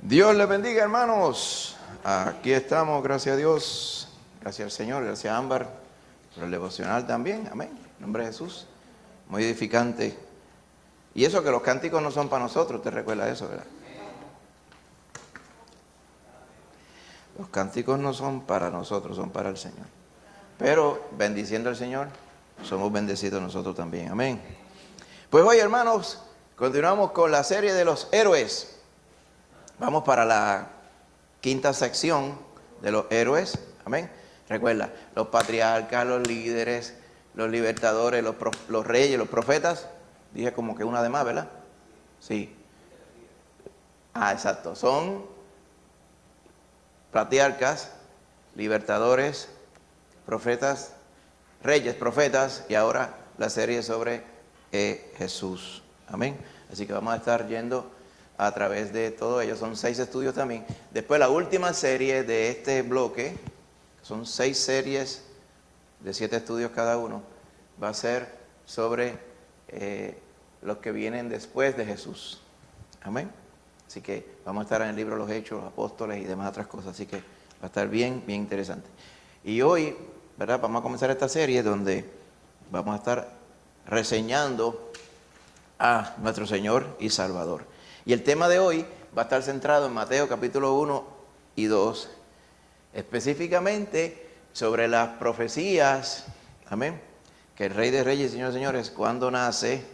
Dios les bendiga, hermanos. Aquí estamos, gracias a Dios, gracias al Señor, gracias a Ámbar por el devocional también, amén, en nombre de Jesús, muy edificante. Y eso que los cánticos no son para nosotros, ¿te recuerda eso, verdad? Los cánticos no son para nosotros, son para el Señor. Pero bendiciendo al Señor, somos bendecidos nosotros también, amén. Pues hoy, hermanos, continuamos con la serie de los héroes. Vamos para la quinta sección de los héroes, amén. Recuerda, los patriarcas, los líderes, los libertadores, los reyes, los profetas. Dije como que una de más, ¿verdad? Sí. Exacto. Son patriarcas, libertadores, profetas, reyes, profetas, y ahora la serie sobre Jesús. Amén. Así que vamos a estar yendo a través de todo ello. Son 6 estudios también. Después la última serie de este bloque, son 6 series de 7 estudios cada uno, va a ser sobre los que vienen después de Jesús. Amén. Así que vamos a estar en el libro de los Hechos, los Apóstoles y demás otras cosas. Así que va a estar bien, bien interesante. Y hoy, ¿verdad? Vamos a comenzar esta serie donde vamos a estar reseñando a nuestro Señor y Salvador. Y el tema de hoy va a estar centrado en Mateo capítulo 1 y 2, específicamente sobre las profecías, amén, que el Rey de Reyes y Señor de Señores, cuando nace,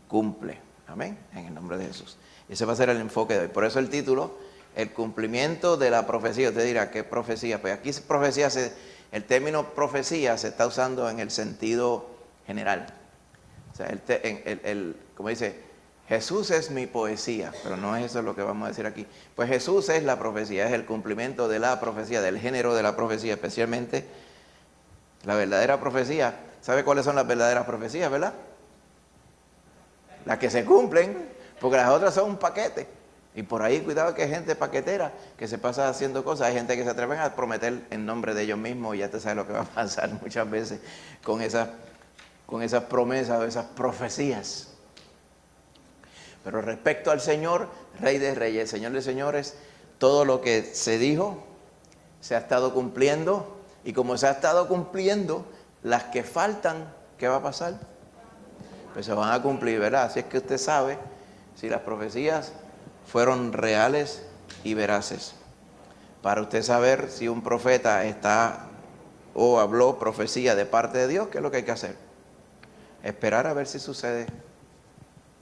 cumple, amén, en el nombre de Jesús. Ese va a ser el enfoque de hoy. Por eso el título, el cumplimiento de la profecía. Usted dirá, ¿qué profecía? Pues aquí profecía, el término profecía se está usando en el sentido general. O sea, como dice, Jesús es mi poesía, pero no es eso lo que vamos a decir aquí. Pues Jesús es la profecía, es el cumplimiento de la profecía, del género de la profecía, especialmente la verdadera profecía. ¿Sabe cuáles son las verdaderas profecías, verdad? Las que se cumplen, porque las otras son un paquete. Y por ahí, cuidado que hay gente paquetera que se pasa haciendo cosas. Hay gente que se atreven a prometer en nombre de ellos mismos y ya te sabes lo que va a pasar muchas veces con esas promesas o esas profecías. Pero respecto al Señor, Rey de Reyes, Señor de Señores, todo lo que se dijo se ha estado cumpliendo. Y como se ha estado cumpliendo, las que faltan, ¿qué va a pasar? Pues se van a cumplir, ¿verdad? Así es que usted sabe si las profecías fueron reales y veraces. Para usted saber si un profeta está o habló profecía de parte de Dios, ¿qué es lo que hay que hacer? Esperar a ver si sucede.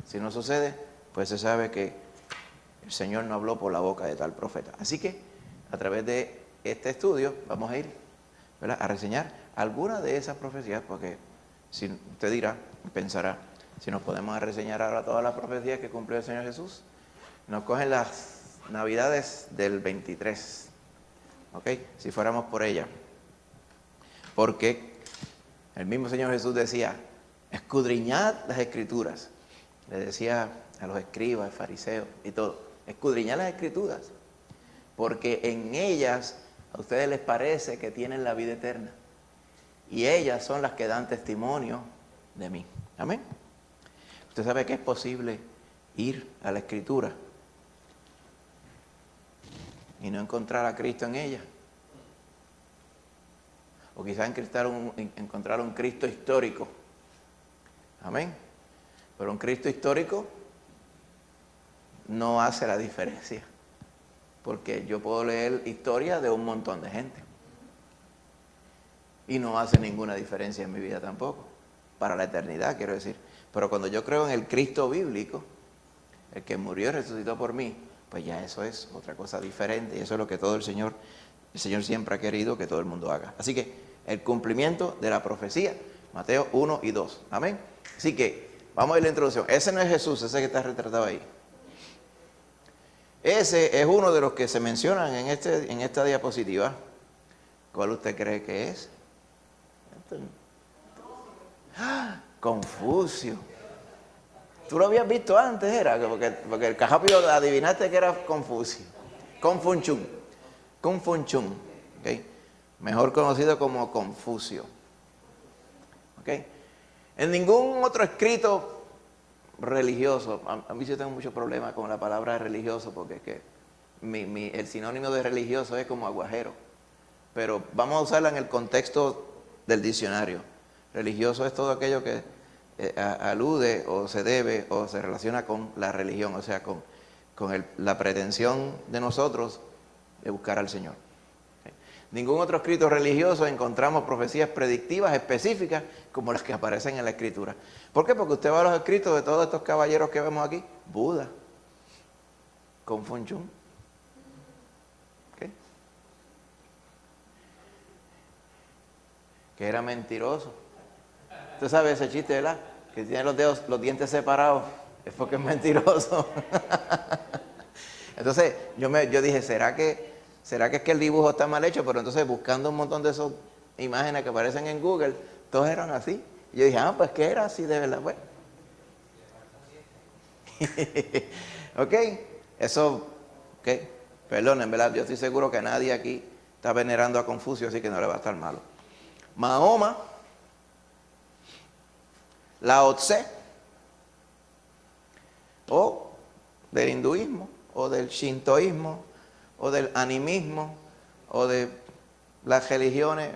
Si no sucede, pues se sabe que el Señor no habló por la boca de tal profeta. Así que a través de este estudio vamos a ir, ¿verdad?, a reseñar algunas de esas profecías, porque si usted dirá, pensará, si nos podemos reseñar ahora todas las profecías que cumplió el Señor Jesús, nos cogen las Navidades del 23, ¿ok? Si fuéramos por ella. Porque el mismo Señor Jesús decía, escudriñad las Escrituras. Le decía a los escribas, fariseos y todo, escudriñad las Escrituras, porque en ellas a ustedes les parece que tienen la vida eterna, y ellas son las que dan testimonio de mí. Amén. Usted sabe que es posible ir a la Escritura y no encontrar a Cristo en ella, o quizás encontrar un Cristo histórico. Amén. Pero un Cristo histórico no hace la diferencia, porque yo puedo leer historia de un montón de gente y no hace ninguna diferencia en mi vida tampoco, para la eternidad quiero decir. Pero cuando yo creo en el Cristo bíblico, el que murió y resucitó por mí, pues ya eso es otra cosa diferente, y eso es lo que el Señor siempre ha querido que todo el mundo haga. Así que el cumplimiento de la profecía, Mateo 1 y 2, amén. Así que vamos a ir a la introducción. Ese no es Jesús, ese que está retratado ahí. Ese es uno de los que se mencionan en esta diapositiva. ¿Cuál usted cree que es? Confucio. Tú lo habías visto antes, era, porque el cajápiro adivinaste que era Confucio. Confunchum. ¿Okay? Mejor conocido como Confucio. ¿Okay? En ningún otro escrito religioso, a mí sí tengo muchos problemas con la palabra religioso, porque es que el sinónimo de religioso es como aguajero, pero vamos a usarla en el contexto del diccionario. Religioso es todo aquello que alude o se debe o se relaciona con la religión, o sea, con la pretensión de nosotros de buscar al Señor. Ningún otro escrito religioso encontramos profecías predictivas específicas como las que aparecen en la Escritura. ¿Por qué? Porque usted va a los escritos de todos estos caballeros que vemos aquí. Buda, Confucio, ¿okay?, que era mentiroso. Usted sabe ese chiste, ¿verdad? Que tiene los dientes separados. Es porque es mentiroso. Entonces yo dije, ¿será que es que el dibujo está mal hecho? Pero entonces buscando un montón de esas imágenes que aparecen en Google, todos eran así. Y yo dije, pues que era así de verdad. Bueno. Ok, eso, ok, perdonen, ¿verdad? Yo estoy seguro que nadie aquí está venerando a Confucio, así que no le va a estar malo. Mahoma, Lao Tse, o del hinduismo, o del shintoísmo, o del animismo, o de las religiones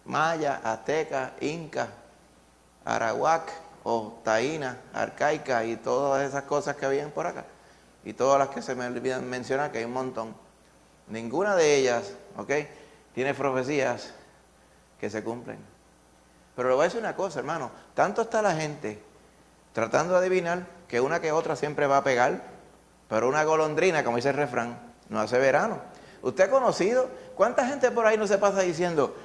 maya, azteca, inca, arawak, o taína, arcaica, y todas esas cosas que habían por acá, y todas las que se me olvidan mencionar, que hay un montón. Ninguna de ellas, ¿ok?, tiene profecías que se cumplen. Pero le voy a decir una cosa, hermano, tanto está la gente tratando de adivinar que una que otra siempre va a pegar, pero una golondrina, como dice el refrán, no hace verano. ¿Usted ha conocido cuánta gente por ahí no se pasa diciendo,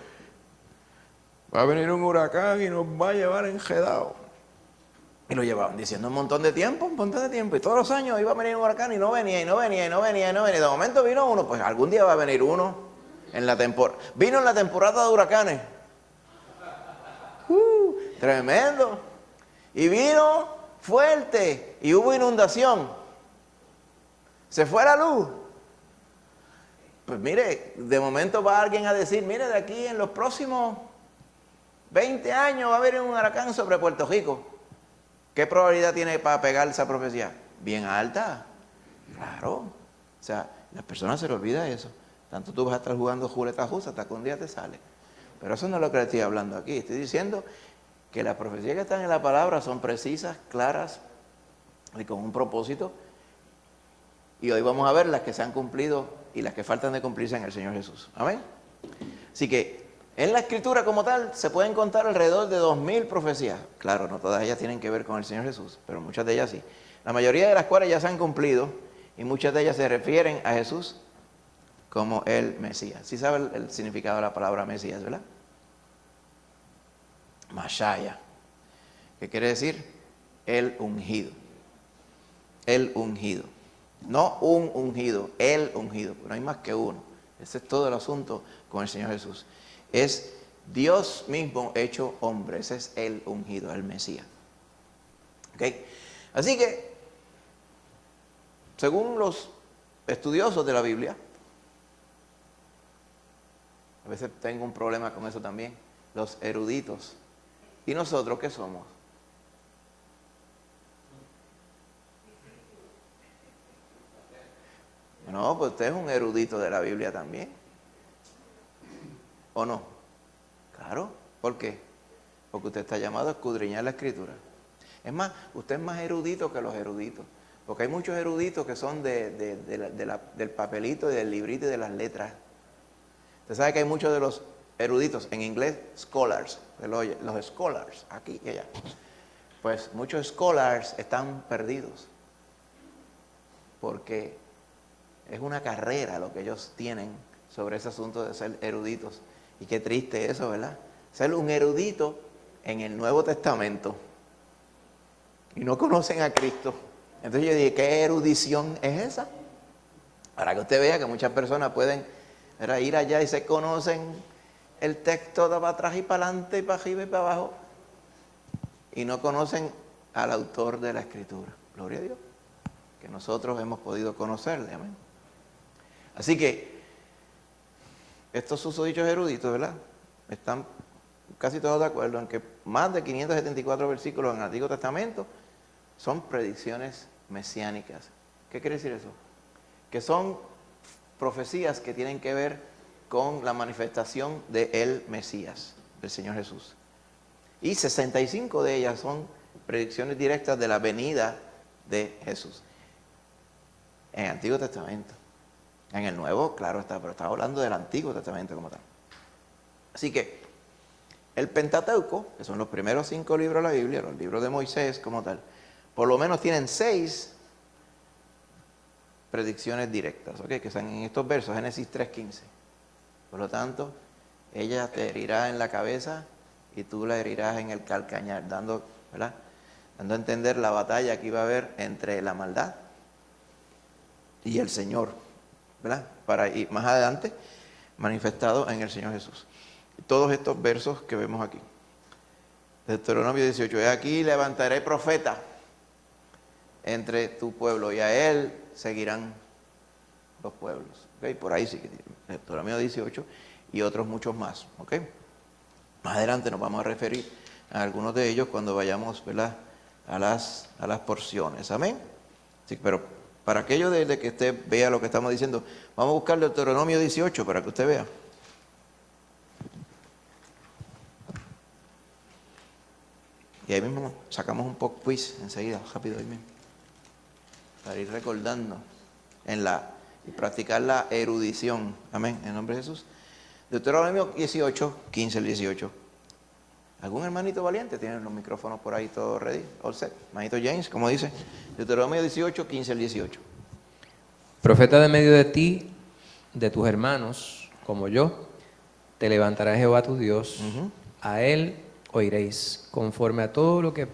va a venir un huracán y nos va a llevar enredado? Y lo llevaban diciendo un montón de tiempo, y todos los años iba a venir un huracán y no venía, y no venía, y no venía, y no venía. De momento vino uno, pues algún día va a venir uno en la temporada. Vino en la temporada de huracanes. Tremendo. Y vino fuerte y hubo inundación. Se fue la luz. Pues mire, de momento va alguien a decir, mire, de aquí en los próximos 20 años va a haber un huracán sobre Puerto Rico. ¿Qué probabilidad tiene para pegar esa profecía? Bien alta. Claro. O sea, las personas se les olvida eso. Tanto tú vas a estar jugando juleta justa hasta que un día te sale. Pero eso no es lo que le estoy hablando aquí. Estoy diciendo que las profecías que están en la palabra son precisas, claras y con un propósito. Y hoy vamos a ver las que se han cumplido y las que faltan de cumplirse en el Señor Jesús. Amén. Así que en la Escritura como tal se pueden contar alrededor de 2000 profecías. Claro, no todas ellas tienen que ver con el Señor Jesús, pero muchas de ellas sí. La mayoría de las cuales ya se han cumplido y muchas de ellas se refieren a Jesús como el Mesías. ¿Sí sabe el significado de la palabra Mesías, verdad? Mashaya, que quiere decir el ungido. El ungido. No un ungido, el ungido. No hay más que uno. Ese es todo el asunto con el Señor Jesús. Es Dios mismo hecho hombre. Ese es el ungido, el Mesías. ¿Ok? Así que, según los estudiosos de la Biblia, a veces tengo un problema con eso también, los eruditos. ¿Y nosotros qué somos? No, pues usted es un erudito de la Biblia también. ¿O no? Claro. ¿Por qué? Porque usted está llamado a escudriñar la Escritura. Es más, usted es más erudito que los eruditos. Porque hay muchos eruditos que son del papelito y del librito y de las letras. Usted sabe que hay muchos de los eruditos, en inglés, scholars, los scholars, aquí y allá. Pues muchos scholars están perdidos. Porque es una carrera lo que ellos tienen sobre ese asunto de ser eruditos. Y qué triste eso, ¿verdad? Ser un erudito en el Nuevo Testamento y no conocen a Cristo. Entonces yo dije, ¿qué erudición es esa? Para que usted vea que muchas personas pueden ir allá y se conocen el texto de para atrás y para adelante y para arriba y para abajo y no conocen al autor de la Escritura. Gloria a Dios, que nosotros hemos podido conocerle. Amén. Así que estos susodichos eruditos, ¿verdad?, están casi todos de acuerdo en que más de 574 versículos en el Antiguo Testamento son predicciones mesiánicas. ¿Qué quiere decir eso? que son profecías que tienen que ver con la manifestación del Mesías, del Señor Jesús. Y 65 de ellas son predicciones directas de la venida de Jesús. En el Antiguo Testamento. En el Nuevo, claro está, pero estaba hablando del Antiguo Testamento como tal. Así que el Pentateuco, que son los primeros 5 libros de la Biblia, los libros de Moisés como tal, por lo menos tienen 6 predicciones directas, ¿ok? Que están en estos versos, Génesis 3:15. Por lo tanto, ella te herirá en la cabeza y tú la herirás en el calcañar, dando, ¿verdad?, dando a entender la batalla que iba a haber entre la maldad y el Señor, ¿verdad? Para ir más adelante, manifestado en el Señor Jesús. Todos estos versos que vemos aquí. Deuteronomio 18, he aquí levantaré profeta entre tu pueblo y a él seguirán los pueblos. ¿Okay? Por ahí sí que tiene. Deuteronomio 18 y otros muchos más. ¿Okay? Más adelante nos vamos a referir a algunos de ellos cuando vayamos, ¿verdad?, a las porciones. Amén. Sí, pero para aquello de que usted vea lo que estamos diciendo, vamos a buscar Deuteronomio 18 para que usted vea. Y ahí mismo sacamos un pop quiz enseguida, rápido ahí mismo. Para ir recordando y practicar la erudición. Amén, en nombre de Jesús. Deuteronomio 18, 15 al 18. ¿Algún hermanito valiente? ¿Tienen los micrófonos por ahí todos ready? All set. Hermanito James, como dice. Deuteronomio 18, 15 al 18. Profeta de medio de ti, de tus hermanos, como yo, te levantará Jehová tu Dios. A él oiréis, conforme a todo lo que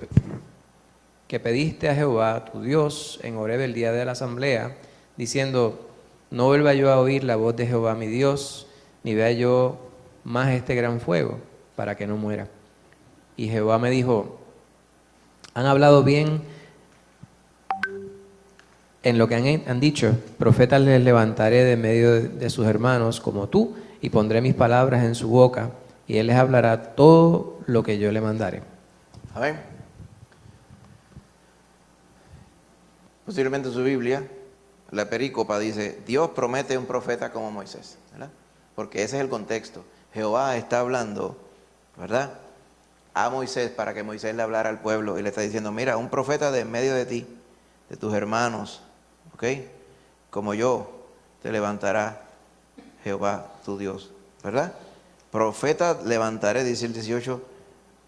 pediste a Jehová tu Dios en Horeb el día de la asamblea, diciendo, no vuelva yo a oír la voz de Jehová mi Dios, ni vea yo más este gran fuego, para que no muera. Y Jehová me dijo, han hablado bien en lo que han dicho, profetas les levantaré de medio de sus hermanos como tú, y pondré mis palabras en su boca, y él les hablará todo lo que yo le mandaré. Amén. Posiblemente en su Biblia, la perícopa dice, Dios promete un profeta como Moisés, ¿verdad? Porque ese es el contexto. Jehová está hablando, ¿verdad?, a Moisés para que Moisés le hablara al pueblo y le está diciendo, mira, un profeta de en medio de ti, de tus hermanos, ¿ok?, como yo, te levantará Jehová tu Dios, ¿verdad? Profeta levantaré, dice el 18,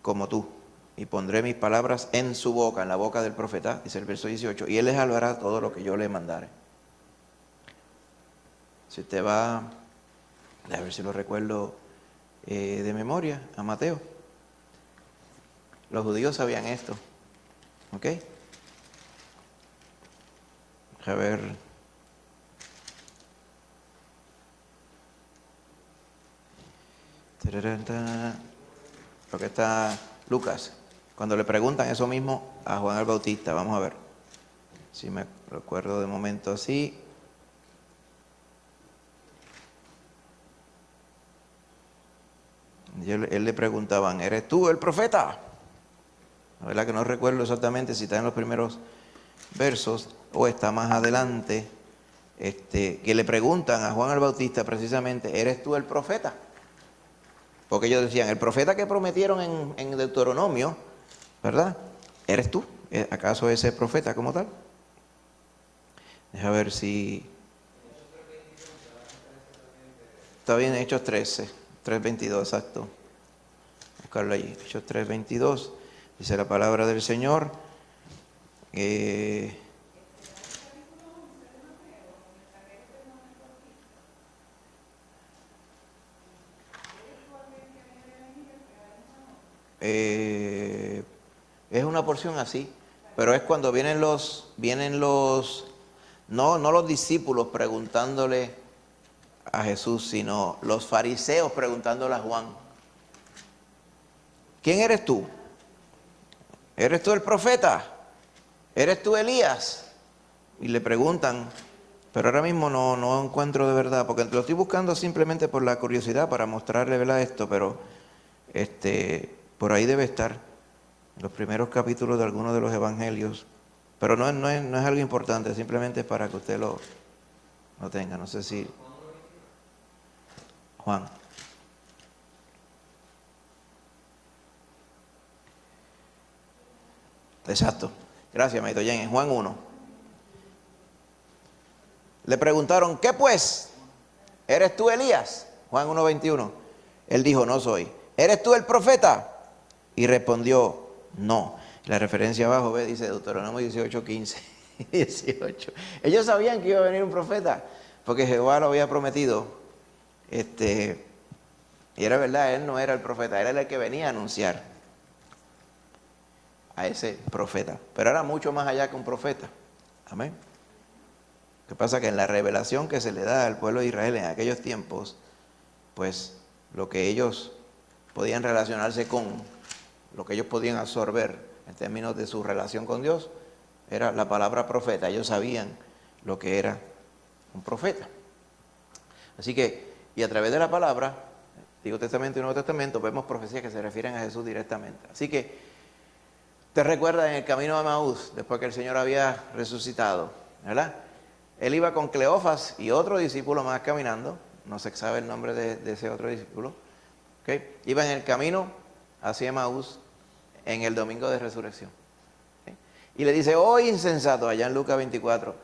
como tú, y pondré mis palabras en su boca, en la boca del profeta, dice el verso 18, y él les hablará todo lo que yo le mandare. Si usted va, a ver si lo recuerdo de memoria, a Mateo. Los judíos sabían esto, ¿ok? A ver. Lo que está Lucas, cuando le preguntan eso mismo a Juan el Bautista, vamos a ver, si me recuerdo de momento así. Él le preguntaban, ¿eres tú el profeta? La verdad que no recuerdo exactamente si está en los primeros versos o está más adelante, que le preguntan a Juan el Bautista precisamente, ¿eres tú el profeta? Porque ellos decían, el profeta que prometieron en Deuteronomio, ¿verdad?, ¿eres tú? ¿Acaso ese profeta como tal? Deja ver si... Está bien, Hechos 13, 3:22, exacto. Buscarlo allí, Hechos 3:22, dice la palabra del Señor. Es una porción así, pero es cuando vienen los no los discípulos preguntándole a Jesús, sino los fariseos preguntándole a Juan, ¿quién eres tú? ¿Eres tú el profeta? ¿Eres tú Elías? Y le preguntan, pero ahora mismo no encuentro de verdad, porque lo estoy buscando simplemente por la curiosidad para mostrarle, ¿verdad?, esto, pero por ahí debe estar, los primeros capítulos de algunos de los evangelios, pero no es algo importante, simplemente es para que usted lo lo tenga. No sé si... Juan. Exacto. Gracias, Maito Jen. En Juan 1. Le preguntaron, ¿qué pues? ¿Eres tú Elías? Juan 1:21. Él dijo, no soy. ¿Eres tú el profeta? Y respondió, no. La referencia abajo, ve, dice Deuteronomio 18:15. 18. Ellos sabían que iba a venir un profeta, porque Jehová lo había prometido. Y era verdad, él no era el profeta, él era el que venía a anunciar a ese profeta. Pero era mucho más allá que un profeta. Amén. Lo que pasa es que en la revelación que se le da al pueblo de Israel en aquellos tiempos, pues lo que ellos podían relacionarse con, lo que ellos podían absorber en términos de su relación con Dios, era la palabra profeta. Ellos sabían lo que era un profeta. Así que, y a través de la palabra, Antiguo Testamento y Nuevo Testamento, vemos profecías que se refieren a Jesús directamente. Así que, te recuerdas en el camino de Emaús, después que el Señor había resucitado, ¿verdad? Él iba con Cleofas y otro discípulo más caminando, no se sabe el nombre de ese otro discípulo, ¿okay? Iba en el camino hacia Emaús en el domingo de resurrección. ¿Okay? Y le dice, oh insensato, allá en Lucas 24,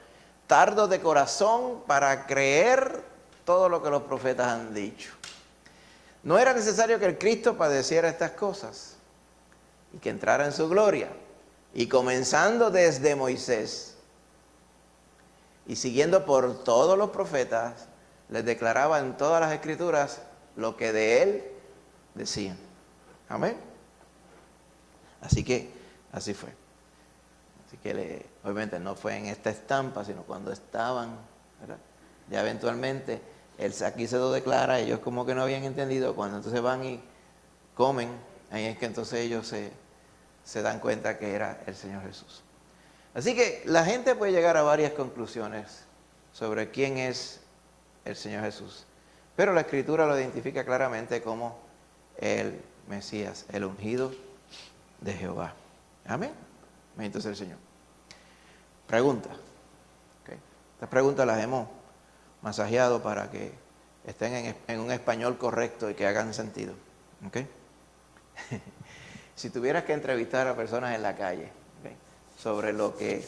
tardos de corazón para creer todo lo que los profetas han dicho. No era necesario que el Cristo padeciera estas cosas y que entrara en su gloria. Y comenzando desde Moisés y siguiendo por todos los profetas, les declaraba en todas las escrituras lo que de él decían. Amén. Así que así fue. Así que obviamente no fue en esta estampa, sino cuando estaban, ¿verdad? Ya eventualmente aquí se lo declara, ellos como que no habían entendido, cuando entonces van y comen, ahí es que entonces ellos se dan cuenta que era el Señor Jesús. Así que la gente puede llegar a varias conclusiones sobre quién es el Señor Jesús, pero la Escritura lo identifica claramente como el Mesías, el ungido de Jehová. Amén. Bendito sea el Señor. Pregunta. Okay. Estas preguntas las hemos masajeado para que estén en un español correcto y que hagan sentido. ¿Okay? Si tuvieras que entrevistar a personas en la calle, ¿okay?, sobre lo que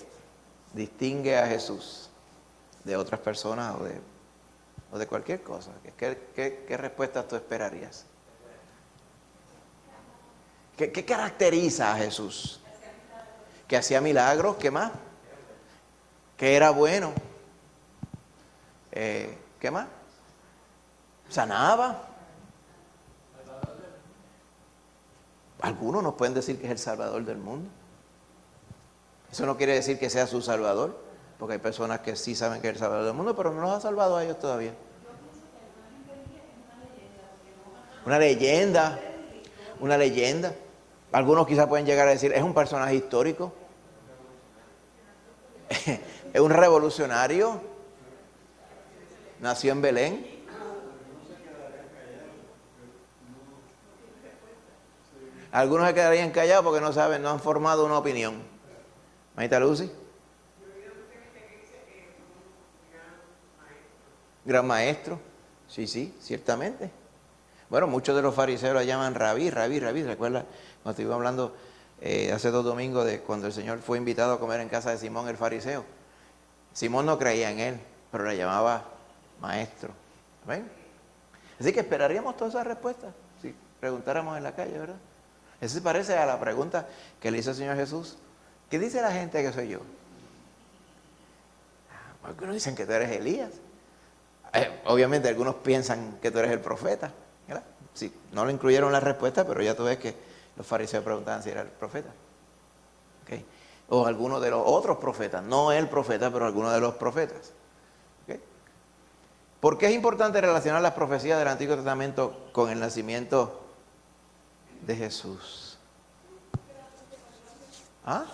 distingue a Jesús de otras personas o de cualquier cosa, ¿qué respuestas tú esperarías? ¿Qué caracteriza a Jesús? Que hacía milagros, ¿qué más? Que era bueno. ¿Qué más? Sanaba. Algunos nos pueden decir que es el Salvador del mundo. Eso no quiere decir que sea su Salvador, porque hay personas que sí saben que es el Salvador del mundo, pero no los ha salvado a ellos todavía. Una leyenda. Una leyenda. Algunos quizás pueden llegar a decir, es un personaje histórico. Es un revolucionario. Nació en Belén. Algunos se quedarían callados porque no saben, no han formado una opinión. ¿Maita Lucy? Gran maestro. Sí, ciertamente. Bueno, muchos de los fariseos lo llaman rabí. ¿Recuerda cuando estuvimos hablando hace 2 domingos de cuando el Señor fue invitado a comer en casa de Simón el fariseo? Simón no creía en él, pero le llamaba maestro. ¿Ven? Así que esperaríamos todas esas respuestas si preguntáramos en la calle, ¿verdad? Eso se parece a la pregunta que le hizo el Señor Jesús. ¿Qué dice la gente que soy yo? Algunos dicen que tú eres Elías. Obviamente algunos piensan que tú eres el profeta, ¿verdad? Sí, no lo incluyeron en la respuesta, pero ya tú ves que los fariseos preguntaban si era el profeta. ¿Okay? O alguno de los otros profetas, no el profeta, pero alguno de los profetas. ¿Okay? ¿Por qué es importante relacionar las profecías del Antiguo Testamento con el nacimiento de Jesús? ¿Ah?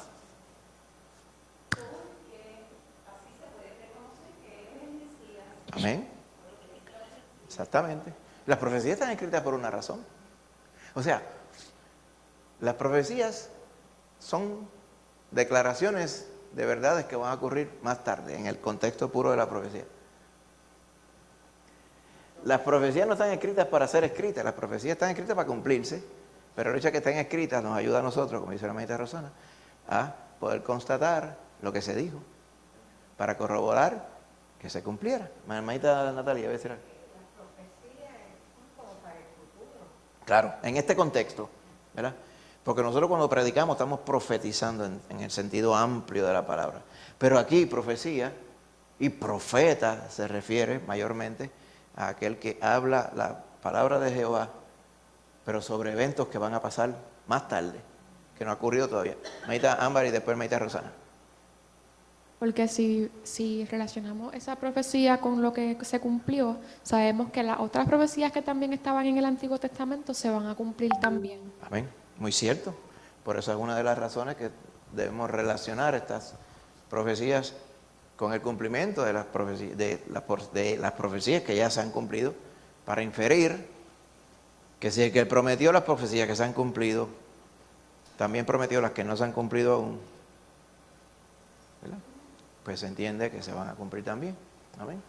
Amén. Exactamente. Las profecías están escritas por una razón. O sea, las profecías son declaraciones de verdades que van a ocurrir más tarde, en el contexto puro de la profecía. las profecías no están escritas para ser escritas, las profecías están escritas para cumplirse, pero el hecho de que estén escritas nos ayuda a nosotros, como dice la hermanita Rosana, a poder constatar lo que se dijo, para corroborar que se cumpliera. Hermanita Natalia, ¿ves? La profecía es como para el futuro. Claro, en este contexto, ¿verdad? Porque nosotros cuando predicamos estamos profetizando en el sentido amplio de la palabra. Pero aquí profecía y profeta se refiere mayormente a aquel que habla la palabra de Jehová, pero sobre eventos que van a pasar más tarde, que no ha ocurrido todavía. Maita Ámbar y después Maita Rosana. Porque si relacionamos esa profecía con lo que se cumplió, sabemos que las otras profecías que también estaban en el Antiguo Testamento se van a cumplir también. Amén. Muy cierto. Por eso es una de las razones que debemos relacionar estas profecías con el cumplimiento de las profecías que ya se han cumplido, para inferir que si el que prometió las profecías que se han cumplido, también prometió las que no se han cumplido aún, ¿verdad? Pues se entiende que se van a cumplir también. Amén.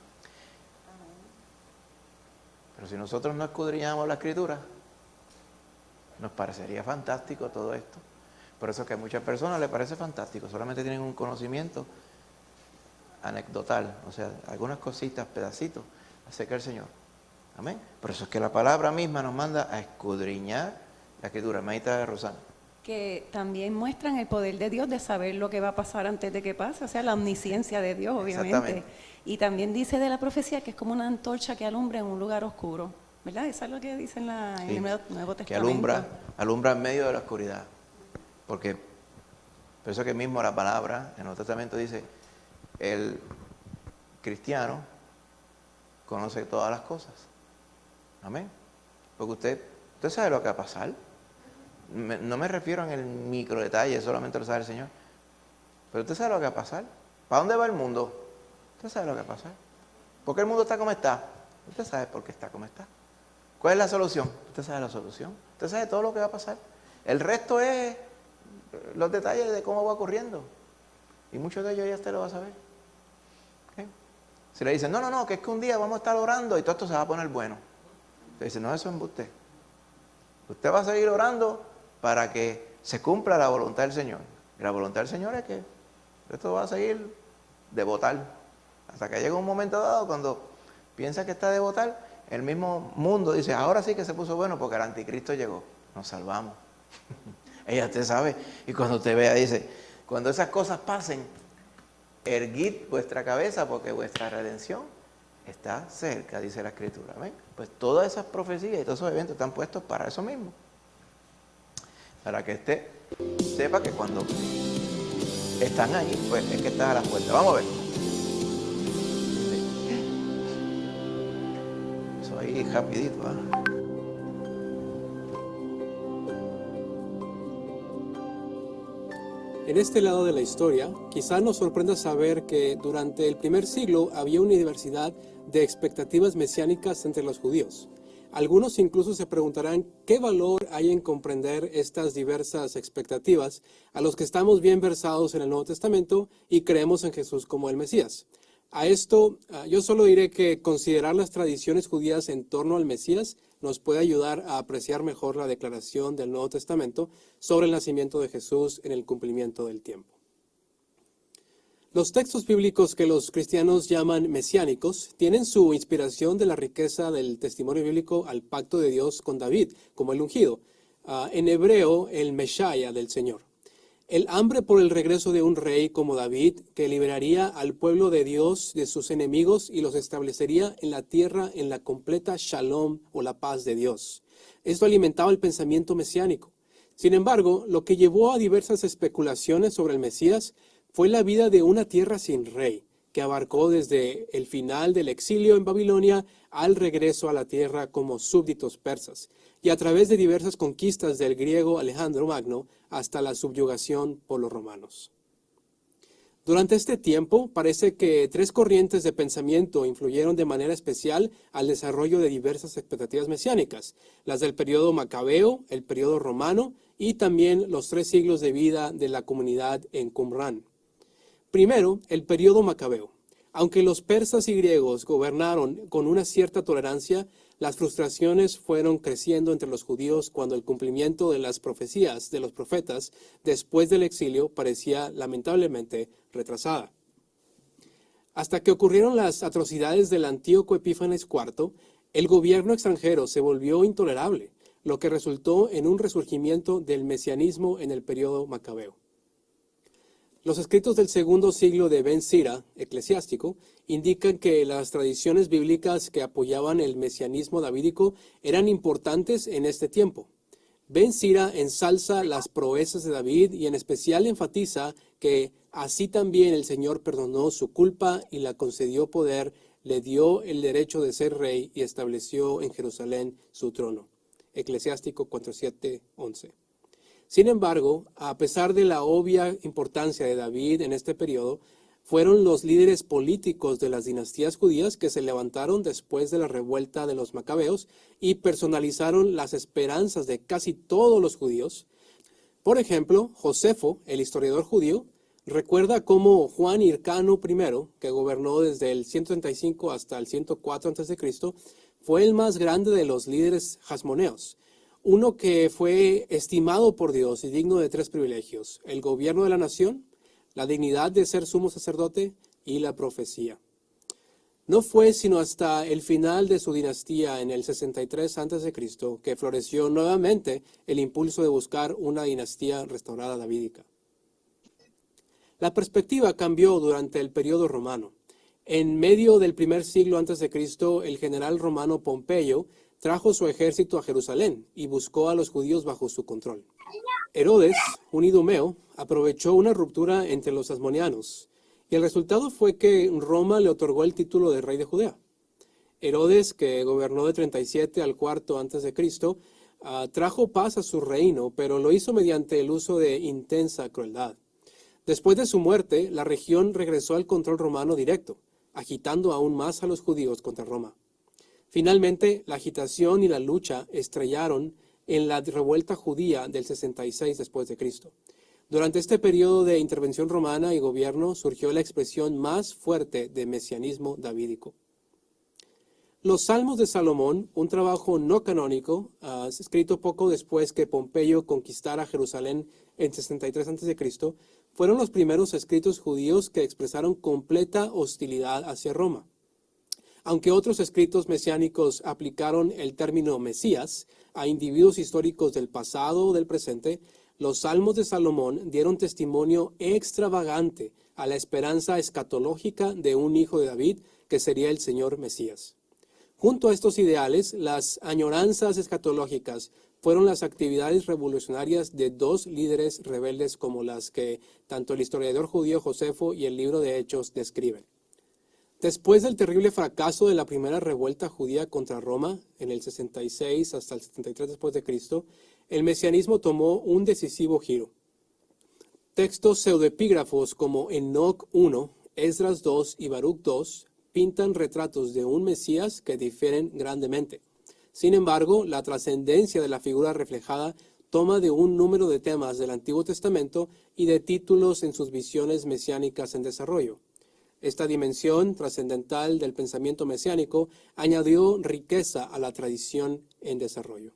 Pero si nosotros no escudriñamos la Escritura, nos parecería fantástico todo esto. Por eso es que a muchas personas les parece fantástico, solamente tienen un conocimiento anecdotal, o sea, algunas cositas, pedacitos, acerca del Señor. Amén. Por eso es que la palabra misma nos manda a escudriñar la Escritura. Hermanita Rosana. Que también muestran el poder de Dios de saber lo que va a pasar antes de que pase, o sea, la omnisciencia de Dios, obviamente. Y también dice de la profecía que es como una antorcha que alumbra en un lugar oscuro, ¿verdad? Eso es lo que dice en el Nuevo Testamento. Que alumbra en medio de la oscuridad. Porque, por eso que mismo la palabra en el Nuevo Testamento dice, el cristiano conoce todas las cosas. Amén. Porque usted sabe lo que va a pasar. No me refiero en el micro detalle, solamente lo sabe el Señor. Pero usted sabe lo que va a pasar. ¿Para dónde va el mundo? Usted sabe lo que va a pasar. ¿Por qué el mundo está como está? Usted sabe por qué está como está. ¿Cuál es la solución? Usted sabe la solución. Usted sabe todo lo que va a pasar. El resto es los detalles de cómo va ocurriendo. Y muchos de ellos ya usted lo va a saber. ¿Okay? Si le dicen, no, que es que un día vamos a estar orando y todo esto se va a poner bueno. Usted dice, no, eso es embuste. Usted va a seguir orando para que se cumpla la voluntad del Señor. Y la voluntad del Señor es que esto va a seguir de botar. Hasta que llegue un momento dado cuando piensa que está de botar, el mismo mundo dice, ahora sí que se puso bueno porque el anticristo llegó. Nos salvamos. Ella usted sabe. Y cuando usted vea, dice, cuando esas cosas pasen, erguid vuestra cabeza porque vuestra redención está cerca, dice la Escritura. ¿Ven? Pues todas esas profecías y todos esos eventos están puestos para eso mismo. Para que usted sepa que cuando están ahí, pues es que están a la puerta. Vamos a ver. Eso ahí rapidito, ¿eh? En este lado de la historia, quizá nos sorprenda saber que durante el primer siglo había una diversidad de expectativas mesiánicas entre los judíos. Algunos incluso se preguntarán qué valor hay en comprender estas diversas expectativas a los que estamos bien versados en el Nuevo Testamento y creemos en Jesús como el Mesías. A esto, yo solo diré que considerar las tradiciones judías en torno al Mesías nos puede ayudar a apreciar mejor la declaración del Nuevo Testamento sobre el nacimiento de Jesús en el cumplimiento del tiempo. Los textos bíblicos que los cristianos llaman mesiánicos tienen su inspiración de la riqueza del testimonio bíblico al pacto de Dios con David, como el ungido, en hebreo el Meshaya del Señor. El hambre por el regreso de un rey como David, que liberaría al pueblo de Dios de sus enemigos y los establecería en la tierra en la completa shalom o la paz de Dios. Esto alimentaba el pensamiento mesiánico. Sin embargo, lo que llevó a diversas especulaciones sobre el Mesías fue la vida de una tierra sin rey, que abarcó desde el final del exilio en Babilonia al regreso a la tierra como súbditos persas, y a través de diversas conquistas del griego Alejandro Magno hasta la subyugación por los romanos. Durante este tiempo, parece que tres corrientes de pensamiento influyeron de manera especial al desarrollo de diversas expectativas mesiánicas, las del periodo macabeo, el periodo romano y también los 3 siglos de vida de la comunidad en Qumrán. Primero, el periodo macabeo. Aunque los persas y griegos gobernaron con una cierta tolerancia, las frustraciones fueron creciendo entre los judíos cuando el cumplimiento de las profecías de los profetas después del exilio parecía lamentablemente retrasada. Hasta que ocurrieron las atrocidades del Antíoco Epífanes IV, el gobierno extranjero se volvió intolerable, lo que resultó en un resurgimiento del mesianismo en el período macabeo. Los escritos del segundo siglo de Ben Sira, eclesiástico, indican que las tradiciones bíblicas que apoyaban el mesianismo davídico eran importantes en este tiempo. Ben Sira ensalza las proezas de David y en especial enfatiza que así también el Señor perdonó su culpa y le concedió poder, le dio el derecho de ser rey y estableció en Jerusalén su trono. Eclesiástico 4:7-11. Sin embargo, a pesar de la obvia importancia de David en este periodo, fueron los líderes políticos de las dinastías judías que se levantaron después de la revuelta de los macabeos y personalizaron las esperanzas de casi todos los judíos. Por ejemplo, Josefo, el historiador judío, recuerda cómo Juan Hircano I, que gobernó desde el 135 hasta el 104 a.C., fue el más grande de los líderes jasmoneos. Uno que fue estimado por Dios y digno de 3 privilegios: el gobierno de la nación, la dignidad de ser sumo sacerdote y la profecía. No fue sino hasta el final de su dinastía en el 63 a.C. que floreció nuevamente el impulso de buscar una dinastía restaurada davídica. La perspectiva cambió durante el periodo romano. En medio del primer siglo a.C., el general romano Pompeyo trajo su ejército a Jerusalén y buscó a los judíos bajo su control. Herodes, un idumeo, aprovechó una ruptura entre los hasmoneanos y el resultado fue que Roma le otorgó el título de rey de Judea. Herodes, que gobernó de 37 al 4 a.C., trajo paz a su reino, pero lo hizo mediante el uso de intensa crueldad. Después de su muerte, la región regresó al control romano directo, agitando aún más a los judíos contra Roma. Finalmente, la agitación y la lucha estrellaron en la revuelta judía del 66 después de Cristo. Durante este periodo de intervención romana y gobierno surgió la expresión más fuerte de mesianismo davídico. Los Salmos de Salomón, un trabajo no canónico, escrito poco después que Pompeyo conquistara Jerusalén en 63 a.C., fueron los primeros escritos judíos que expresaron completa hostilidad hacia Roma. Aunque otros escritos mesiánicos aplicaron el término Mesías a individuos históricos del pasado o del presente, los Salmos de Salomón dieron testimonio extravagante a la esperanza escatológica de un hijo de David que sería el Señor Mesías. Junto a estos ideales, las añoranzas escatológicas fueron las actividades revolucionarias de 2 líderes rebeldes como las que tanto el historiador judío Josefo y el libro de Hechos describen. Después del terrible fracaso de la primera revuelta judía contra Roma, en el 66 hasta el 73 después de Cristo, el mesianismo tomó un decisivo giro. Textos pseudoepígrafos como Enoc 1, Esdras 2 y Baruch 2 pintan retratos de un Mesías que difieren grandemente. Sin embargo, la trascendencia de la figura reflejada toma de un número de temas del Antiguo Testamento y de títulos en sus visiones mesiánicas en desarrollo. Esta dimensión trascendental del pensamiento mesiánico añadió riqueza a la tradición en desarrollo.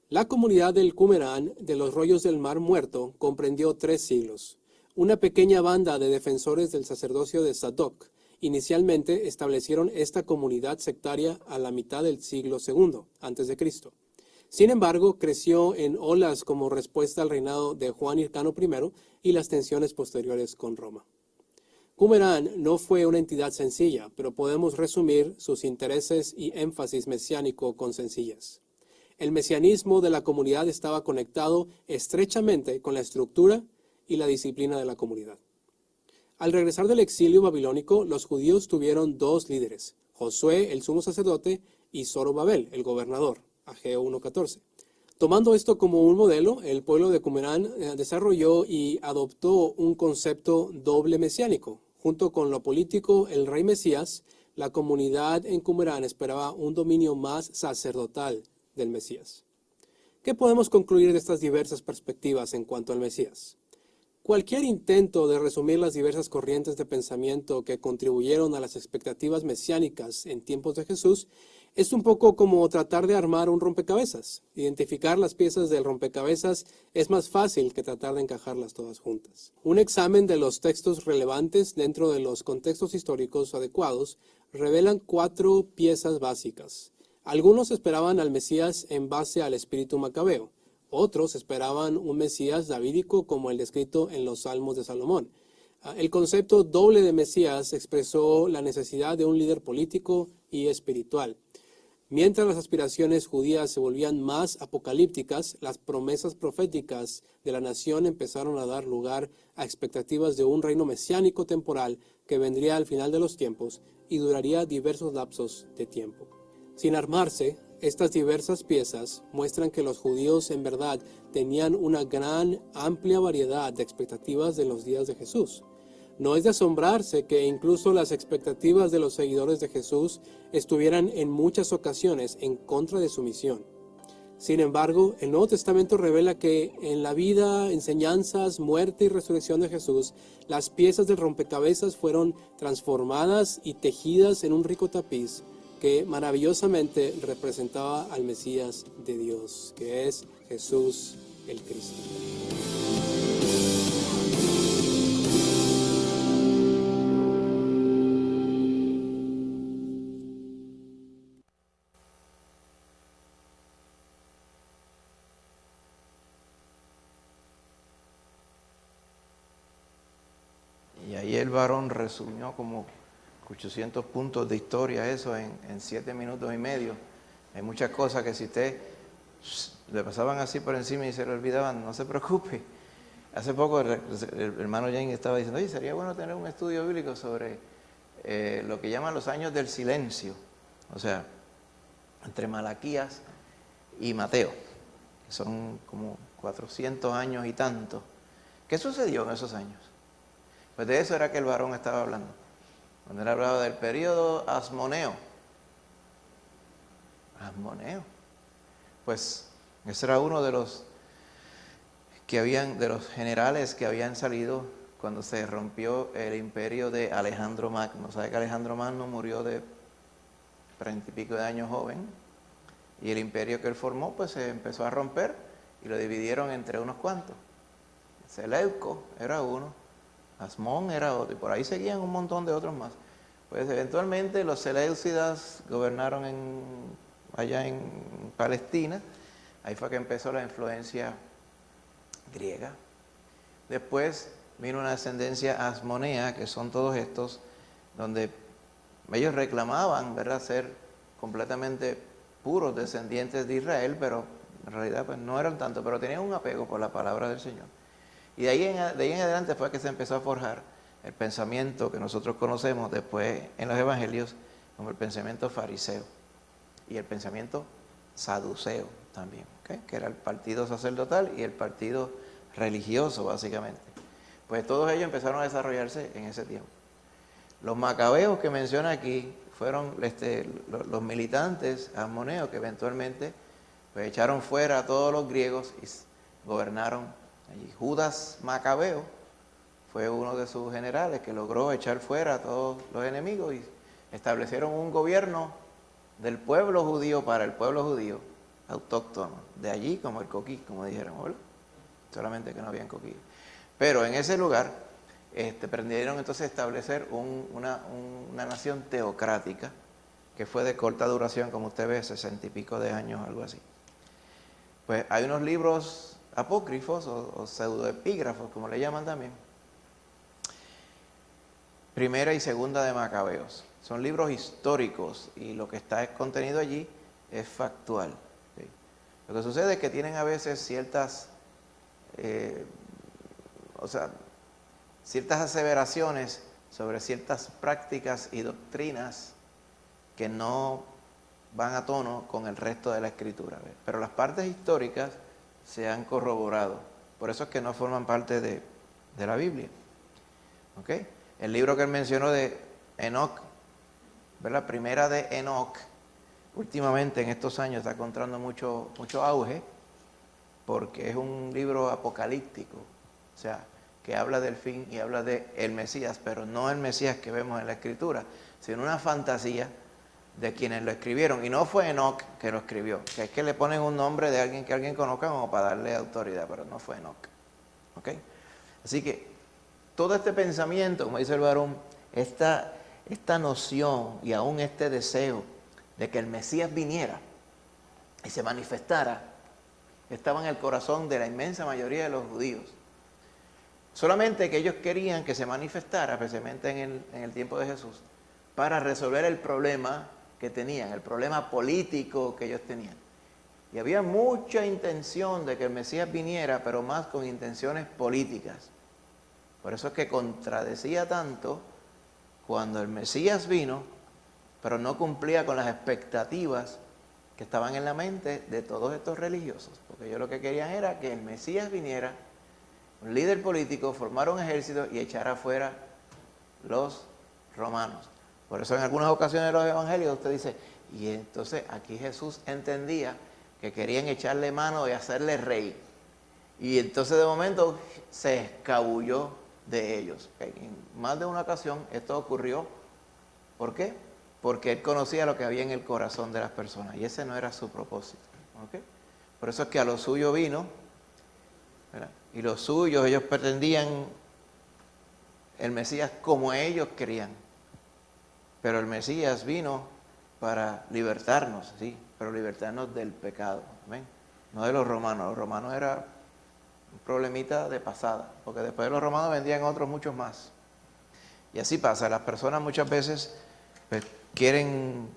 La comunidad del Qumran de los rollos del Mar Muerto comprendió 3 siglos. Una pequeña banda de defensores del sacerdocio de Sadoc inicialmente establecieron esta comunidad sectaria a la mitad del siglo II a.C. Sin embargo, creció en olas como respuesta al reinado de Juan Hircano I y las tensiones posteriores con Roma. Qumran no fue una entidad sencilla, pero podemos resumir sus intereses y énfasis mesiánico con sencillez. El mesianismo de la comunidad estaba conectado estrechamente con la estructura y la disciplina de la comunidad. Al regresar del exilio babilónico, los judíos tuvieron 2 líderes, Josué, el sumo sacerdote, y Zorobabel, el gobernador, Ageo 1:14. Tomando esto como un modelo, el pueblo de Qumran desarrolló y adoptó un concepto doble mesiánico. Junto con lo político, el rey Mesías, la comunidad en Qumran esperaba un dominio más sacerdotal del Mesías. ¿Qué podemos concluir de estas diversas perspectivas en cuanto al Mesías? Cualquier intento de resumir las diversas corrientes de pensamiento que contribuyeron a las expectativas mesiánicas en tiempos de Jesús es un poco como tratar de armar un rompecabezas. Identificar las piezas del rompecabezas es más fácil que tratar de encajarlas todas juntas. Un examen de los textos relevantes dentro de los contextos históricos adecuados revelan 4 piezas básicas. Algunos esperaban al Mesías en base al espíritu macabeo. Otros esperaban un Mesías davídico como el descrito en los Salmos de Salomón. El concepto doble de Mesías expresó la necesidad de un líder político y espiritual. Mientras las aspiraciones judías se volvían más apocalípticas, las promesas proféticas de la nación empezaron a dar lugar a expectativas de un reino mesiánico temporal que vendría al final de los tiempos y duraría diversos lapsos de tiempo. Sin armarse, estas diversas piezas muestran que los judíos en verdad tenían una gran, amplia variedad de expectativas de los días de Jesús. No es de asombrarse que incluso las expectativas de los seguidores de Jesús estuvieran en muchas ocasiones en contra de su misión. Sin embargo, el Nuevo Testamento revela que en la vida, enseñanzas, muerte y resurrección de Jesús, las piezas del rompecabezas fueron transformadas y tejidas en un rico tapiz que maravillosamente representaba al Mesías de Dios, que es Jesús el Cristo. Y ahí el varón resumió como 800 puntos de historia, eso en 7 minutos y medio. Hay muchas cosas que si usted le pasaban así por encima y se le olvidaban, no se preocupe. Hace poco el hermano Jane estaba diciendo, oye, sería bueno tener un estudio bíblico sobre lo que llaman los años del silencio, o sea, entre Malaquías y Mateo, que son como 400 años y tanto. ¿Qué sucedió en esos años? Pues de eso era que el varón estaba hablando. Cuando él hablaba del periodo asmoneo. Asmoneo. Pues ese era uno de los generales que habían salido cuando se rompió el imperio de Alejandro Magno. ¿Sabe que Alejandro Magno murió de 30 y pico de años joven? Y el imperio que él formó pues se empezó a romper y lo dividieron entre unos cuantos. Seleuco era uno, Asmón era otro, y por ahí seguían un montón de otros más. Pues eventualmente los seleucidas gobernaron allá en Palestina. Ahí fue que empezó la influencia griega. Después vino una descendencia asmonea, que son todos estos, donde ellos reclamaban, ¿verdad?, ser completamente puros descendientes de Israel, pero en realidad pues no eran tanto, pero tenían un apego por la palabra del Señor. Y de ahí en adelante fue que se empezó a forjar el pensamiento que nosotros conocemos después en los evangelios como el pensamiento fariseo y el pensamiento saduceo también, ¿okay?, que era el partido sacerdotal y el partido religioso básicamente. Pues todos ellos empezaron a desarrollarse en ese tiempo. Los macabeos que menciona aquí fueron los militantes asmoneos que eventualmente pues echaron fuera a todos los griegos y gobernaron allí. Judas Macabeo fue uno de sus generales que logró echar fuera a todos los enemigos y establecieron un gobierno del pueblo judío para el pueblo judío, autóctono, de allí como el coquí, como dijeron, ¿verdad? Solamente que no habían coquí. Pero en ese lugar pretendieron entonces establecer una nación teocrática que fue de corta duración, como usted ve, 60 y pico de años, algo así. Pues hay unos libros apócrifos o pseudoepígrafos, como le llaman también. Primera y segunda de Macabeos. Son libros históricos y lo que está contenido allí es factual. ¿Sí? Lo que sucede es que tienen a veces ciertas aseveraciones sobre ciertas prácticas y doctrinas que no van a tono con el resto de la escritura. ¿Ves? Pero las partes históricas se han corroborado. Por eso es que no forman parte de la Biblia. ¿Okay? El libro que él mencionó de Enoch, ¿verdad? Primera de Enoch, últimamente en estos años está encontrando mucho auge porque es un libro apocalíptico. O sea, que habla del fin y habla de el Mesías, pero no el Mesías que vemos en la Escritura, sino una fantasía de quienes lo escribieron. Y no fue Enoc que lo escribió, que es que le ponen un nombre de alguien que alguien conozca como para darle autoridad, pero no fue Enoc. ¿Ok? Así que todo este pensamiento, como dice el varón, esta noción y aún este deseo de que el Mesías viniera y se manifestara, estaba en el corazón de la inmensa mayoría de los judíos. Solamente que ellos querían que se manifestara, especialmente en el tiempo de Jesús, para resolver el problema que tenían, el problema político que ellos tenían. Y había mucha intención de que el Mesías viniera, pero más con intenciones políticas. Por eso es que contradecía tanto cuando el Mesías vino, pero no cumplía con las expectativas que estaban en la mente de todos estos religiosos. Porque ellos lo que querían era que el Mesías viniera, un líder político, formara un ejército y echara afuera los romanos. Por eso en algunas ocasiones de los evangelios usted dice, y entonces aquí Jesús entendía que querían echarle mano y hacerle rey. Y entonces de momento se escabulló de ellos. En más de una ocasión esto ocurrió. ¿Por qué? Porque él conocía lo que había en el corazón de las personas y ese no era su propósito. ¿Okay? Por eso es que a lo suyo vino, ¿verdad? Y los suyos, ellos pretendían el Mesías como ellos querían. Pero el Mesías vino para libertarnos, sí, pero libertarnos del pecado. ¿Amén? No de los romanos. Los romanos era un problemita de pasada, porque después de los romanos vendían otros muchos más. Y así pasa, las personas muchas veces pues, quieren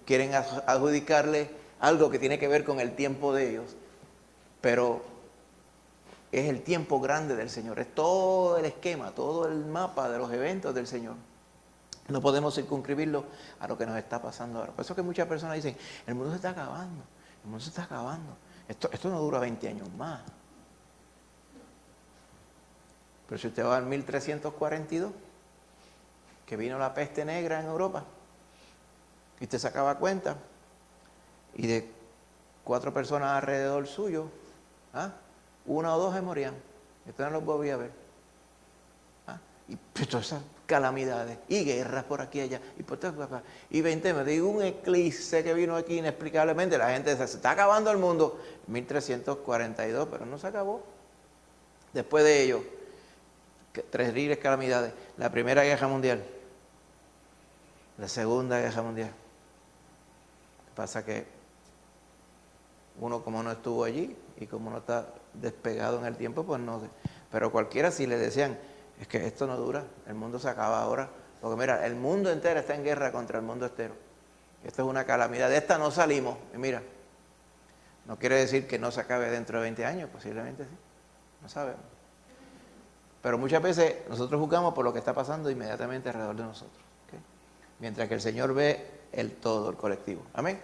adjudicarle algo que tiene que ver con el tiempo de ellos, pero es el tiempo grande del Señor, es todo el esquema, todo el mapa de los eventos del Señor. No podemos circunscribirlo a lo que nos está pasando ahora. Por eso que muchas personas dicen, el mundo se está acabando, el mundo se está acabando. Esto no dura 20 años más. Pero si usted va al 1342, que vino la peste negra en Europa, y usted sacaba cuenta, y de 4 personas alrededor suyo, 1 o 2 se morían. Usted no los volvía a ver. Y pues, todas esas calamidades, y guerras por aquí y allá, y por todo acá. Y 20, me digo, un eclipse que vino aquí inexplicablemente, la gente se está acabando el mundo, 1342, pero no se acabó. Después de ello, 3 terribles calamidades, la Primera Guerra Mundial, la Segunda Guerra Mundial. Lo que pasa que uno como no estuvo allí y como no está despegado en el tiempo, pues no sé. Pero cualquiera si le decían, es que esto no dura, el mundo se acaba ahora. Porque mira, el mundo entero está en guerra contra el mundo entero. Esto es una calamidad, de esta no salimos. Y mira, no quiere decir que no se acabe dentro de 20 años, posiblemente sí, no sabemos. Pero muchas veces nosotros juzgamos por lo que está pasando inmediatamente alrededor de nosotros. ¿Okay? Mientras que el Señor ve el todo, el colectivo. Amén.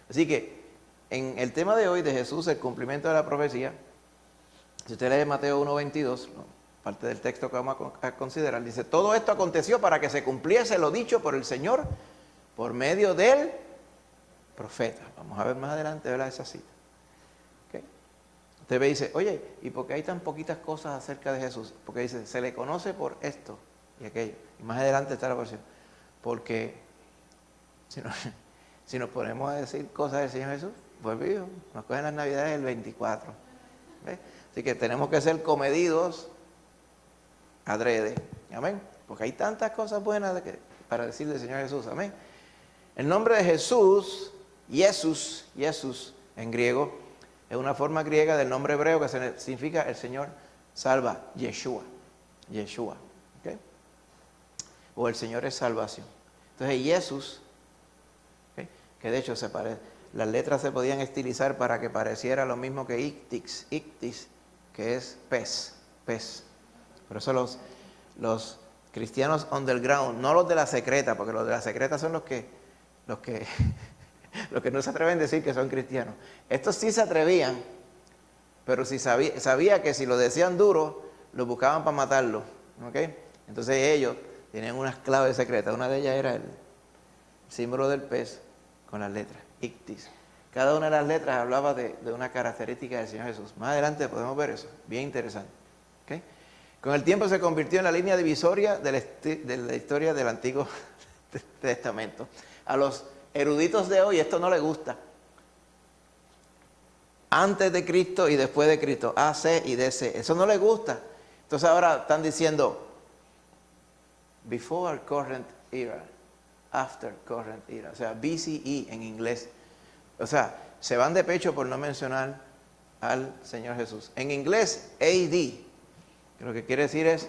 Así que en el tema de hoy de Jesús, el cumplimiento de la profecía, si usted lee Mateo 1:22, parte del texto que vamos a considerar, dice, todo esto aconteció para que se cumpliese lo dicho por el Señor por medio del profeta. Vamos a ver más adelante, ¿verdad? Esa cita. ¿Okay? Usted ve y dice, oye, ¿y por qué hay tan poquitas cosas acerca de Jesús? Porque dice, se le conoce por esto y aquello. Y más adelante está la versión. Porque si nos ponemos a decir cosas del Señor Jesús, pues vivo, nos cogen las Navidades el 24. ¿Ves? Así que tenemos que ser comedidos adrede. Amén. Porque hay tantas cosas buenas para decir del Señor Jesús. Amén. El nombre de Jesús, Jesús en griego, es una forma griega del nombre hebreo que significa el Señor salva, Yeshua. ¿Okay? O el Señor es salvación. Entonces Jesús, ¿okay? Que de hecho las letras se podían estilizar para que pareciera lo mismo que ictis, que es pez. Por eso los cristianos underground, no los de la secreta, porque los de la secreta son los que no se atreven a decir que son cristianos. Estos sí se atrevían, pero si sabía que si lo decían duro, lo buscaban para matarlo. ¿Okay? Entonces ellos tenían unas claves secretas. Una de ellas era el símbolo del pez con las letras, ictis. Cada una de las letras hablaba de una característica del Señor Jesús. Más adelante podemos ver eso, bien interesante. ¿Okay? Con el tiempo se convirtió en la línea divisoria de la historia del Antiguo Testamento. A los eruditos de hoy esto no les gusta. Antes de Cristo y después de Cristo, AC y DC, eso no les gusta. Entonces ahora están diciendo, before current era, after current era, o sea, BCE en inglés. O sea, se van de pecho por no mencionar al Señor Jesús. En inglés, AD, lo que quiere decir es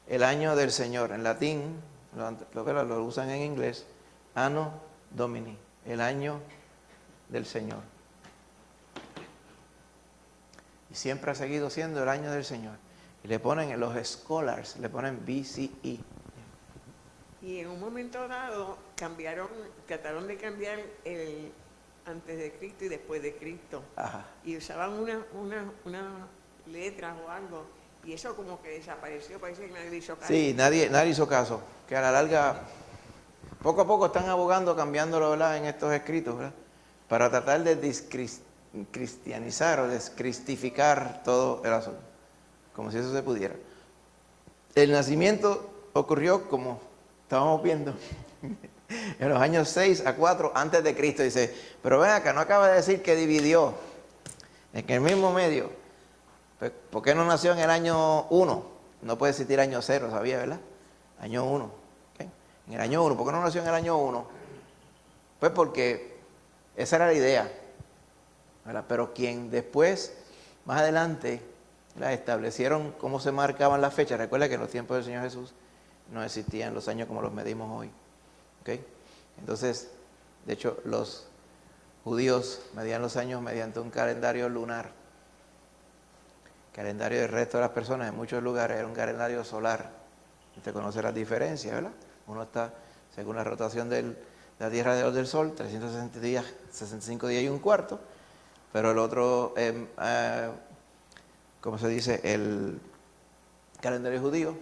el año del Señor. En latín, lo usan en inglés, Anno Domini, el año del Señor. Y siempre ha seguido siendo el año del Señor. Y le ponen, los scholars, le ponen BCE. Y en un momento dado trataron de cambiar el antes de Cristo y después de Cristo. Ajá. Y usaban una letras o algo. Y eso como que desapareció, parece que nadie le hizo caso. Sí, nadie hizo caso. Que a la larga, poco a poco están abogando, cambiándolo, ¿verdad?, en estos escritos, ¿verdad?, para tratar de cristianizar o descristificar todo el asunto, como si eso se pudiera. El nacimiento ocurrió, como estábamos viendo, en los años 6 a 4 antes de Cristo. Dice, pero ven acá, no acaba de decir que dividió en el mismo medio. ¿Por qué no nació en el año 1? No puede existir año 0, ¿sabía, verdad? Año 1. ¿Okay? En el año 1. ¿Por qué no nació en el año 1? Pues porque esa era la idea, ¿verdad? Pero quien después, más adelante, establecieron cómo se marcaban las fechas. Recuerda que en los tiempos del Señor Jesús no existían los años como los medimos hoy. ¿Okay? Entonces, de hecho, los judíos medían los años mediante un calendario lunar. El calendario del resto de las personas en muchos lugares era un calendario solar. Usted conoce las diferencias, ¿verdad? Uno está, según la rotación de la Tierra alrededor del Sol, 365 días y un cuarto, pero el otro, ¿cómo se dice? El calendario judío,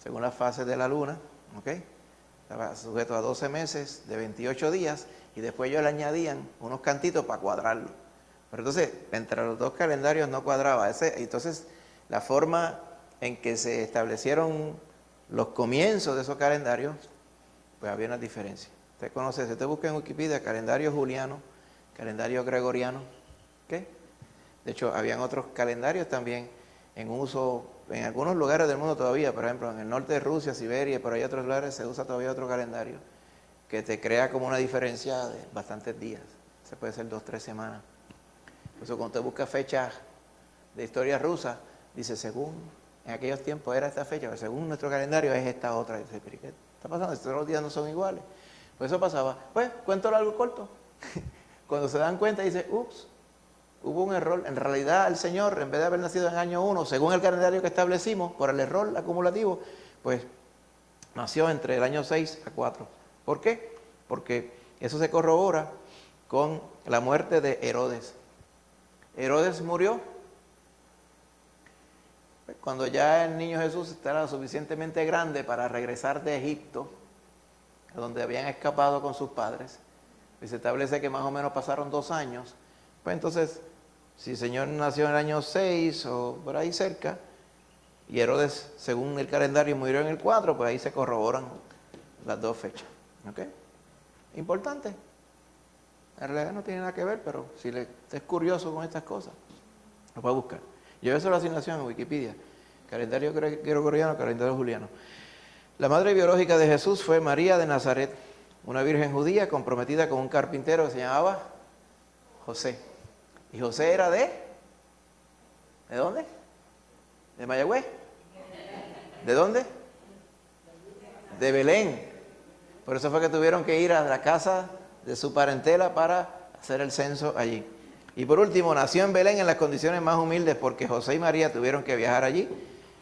según las fases de la luna, ¿ok?, estaba sujeto a 12 meses de 28 días, y después ellos le añadían unos cantitos para cuadrarlo. Pero entonces, entre los dos calendarios no cuadraba. Entonces, la forma en que se establecieron los comienzos de esos calendarios, pues había una diferencia. Usted conoce, si usted busca en Wikipedia, calendario juliano, calendario gregoriano, ¿qué? De hecho, habían otros calendarios también en uso en algunos lugares del mundo todavía. Por ejemplo, en el norte de Rusia, Siberia, por ahí otros lugares se usa todavía otro calendario que te crea como una diferencia de bastantes días. Se puede ser 2 o 3 semanas. Por eso cuando usted busca fechas de historia rusa, dice, según en aquellos tiempos era esta fecha, pero según nuestro calendario es esta otra. Dice, ¿pero qué está pasando? Todos los días no son iguales. Pues eso pasaba. Pues, cuento largo corto. Cuando se dan cuenta, dice, ups, hubo un error. En realidad, el Señor, en vez de haber nacido en año 1, según el calendario que establecimos, por el error acumulativo, pues nació entre el año 6 a 4. ¿Por qué? Porque eso se corrobora con la muerte de Herodes. Herodes murió cuando ya el niño Jesús estaba suficientemente grande para regresar de Egipto, a donde habían escapado con sus padres. Y se establece que más o menos pasaron 2 años. Pues entonces, si el Señor nació en el año 6 o por ahí cerca, y Herodes, según el calendario, murió en el 4, pues ahí se corroboran las 2 fechas. ¿Ok? Importante. En realidad no tiene nada que ver, pero si usted es curioso con estas cosas, lo puede buscar. Yo eso la asignación en Wikipedia. Calendario gregoriano, calendario juliano. La madre biológica de Jesús fue María de Nazaret, una virgen judía comprometida con un carpintero que se llamaba José. Y José era ¿de dónde? ¿De Mayagüez? ¿De dónde? De Belén. Por eso fue que tuvieron que ir a la casa de su parentela para hacer el censo allí. Y por último, nació en Belén en las condiciones más humildes porque José y María tuvieron que viajar allí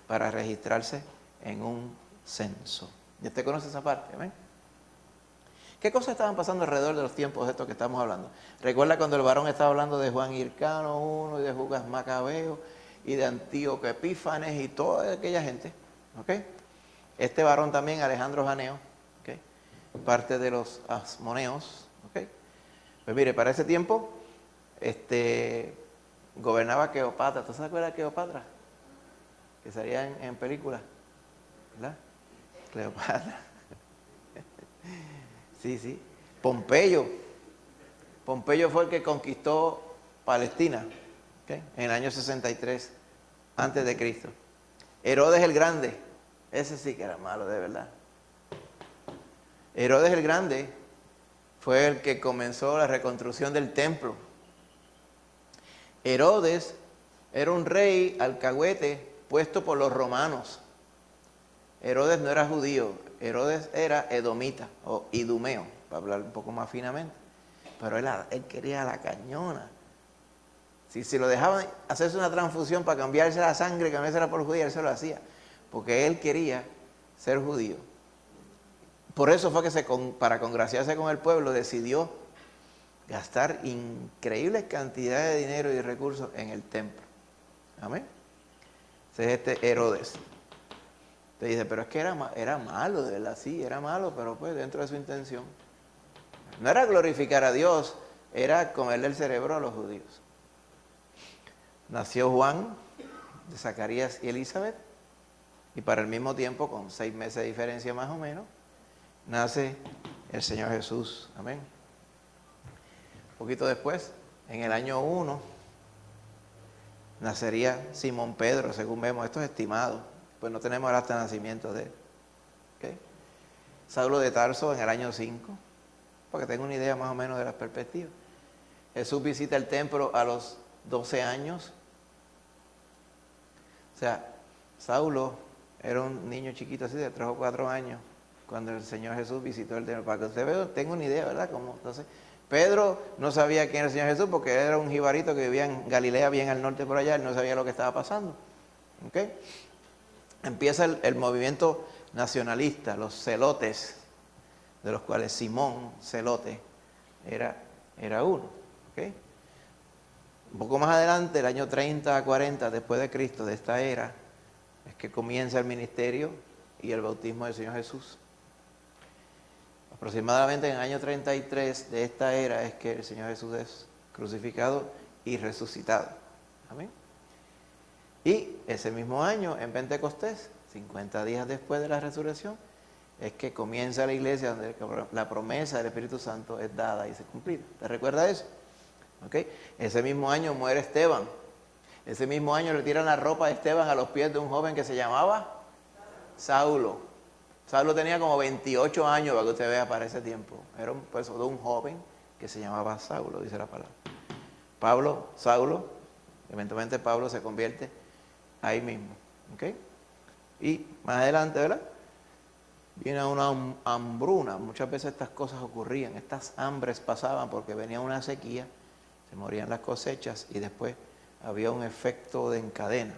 para registrarse en un censo. ¿Y usted conoce esa parte? ¿Ven? ¿Qué cosas estaban pasando alrededor de los tiempos de estos que estamos hablando? Recuerda cuando el varón estaba hablando de Juan Hircano I y de Judas Macabeo y de Antíoco Epífanes y toda aquella gente. ¿Ok? Este varón también, Alejandro Janeo, ¿okay?, parte de los asmoneos. ¿Ok? Pues mire, para ese tiempo gobernaba Cleopatra. ¿Tú se acuerdas de Cleopatra? que salía en películas, ¿verdad? Cleopatra. Sí, sí. Pompeyo fue el que conquistó Palestina, ¿okay? En el año 63 antes de Cristo. Herodes el Grande, ese sí que era malo de verdad. Herodes el Grande fue el que comenzó la reconstrucción del templo. Herodes era un rey alcahuete puesto por los romanos. Herodes no era judío, Herodes era edomita o idumeo, para hablar un poco más finamente. Pero él quería la cañona. Si lo dejaban hacerse una transfusión para cambiarse la sangre, cambiársela por judía, él se lo hacía. Porque él quería ser judío. Por eso fue que para congraciarse con el pueblo decidió gastar increíbles cantidades de dinero y recursos en el templo. Amén. Ese es Herodes. Te dice, pero es que era malo, de verdad, sí, era malo, pero pues dentro de su intención. No era glorificar a Dios, era comerle el cerebro a los judíos. Nació Juan, de Zacarías y Elizabeth, y para el mismo tiempo, con 6 meses de diferencia más o menos, nace el Señor Jesús. Amén. Un poquito después, en el año 1, nacería Simón Pedro, según vemos, esto es estimado, pues no tenemos el acta de nacimiento de él. ¿Okay? Saulo de Tarso en el año 5, para que tenga una idea más o menos de las perspectivas. Jesús visita el templo a los 12 años. O sea, Saulo era un niño chiquito así de 3 o 4 años cuando el Señor Jesús visitó el templo. Para que usted tenga una idea, ¿verdad? Entonces, Pedro no sabía quién era el Señor Jesús porque él era un jibarito que vivía en Galilea, bien al norte por allá, él no sabía lo que estaba pasando. ¿Okay? Empieza el movimiento nacionalista, los celotes, de los cuales Simón Celote era uno. ¿Okay? Un poco más adelante, el año 30 a 40 después de Cristo, de esta era, es que comienza el ministerio y el bautismo del Señor Jesús. Aproximadamente en el año 33 de esta era es que el Señor Jesús es crucificado y resucitado. Amén. Y ese mismo año, en Pentecostés, 50 días después de la resurrección, es que comienza la iglesia donde la promesa del Espíritu Santo es dada y se cumplida. ¿Te recuerdas eso? ¿Okay? Ese mismo año muere Esteban. Ese mismo año le tiran la ropa de Esteban a los pies de un joven que se llamaba Saulo. Saulo tenía como 28 años, para que usted vea, para ese tiempo. Era un joven que se llamaba Saulo, dice la palabra. Saulo, eventualmente Pablo se convierte ahí mismo. ¿Okay? Y más adelante, ¿verdad? Viene una hambruna. Muchas veces estas cosas ocurrían, estas hambres pasaban porque venía una sequía, se morían las cosechas y después había un efecto de encadena.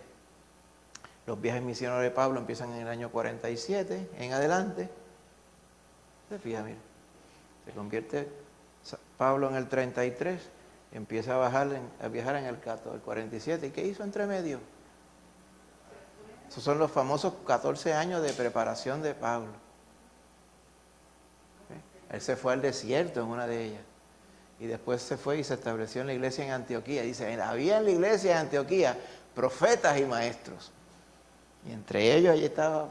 Los viajes misioneros de Pablo empiezan en el año 47 en adelante. Se fija, mira, se convierte Pablo en el 33, empieza a viajar en el 47. ¿Y qué hizo entre medio? Esos son los famosos 14 años de preparación de Pablo. Él se fue al desierto en una de ellas. Y después se fue y se estableció en la iglesia en Antioquía. Dice, había en la iglesia en Antioquía profetas y maestros. Y entre ellos allí estaba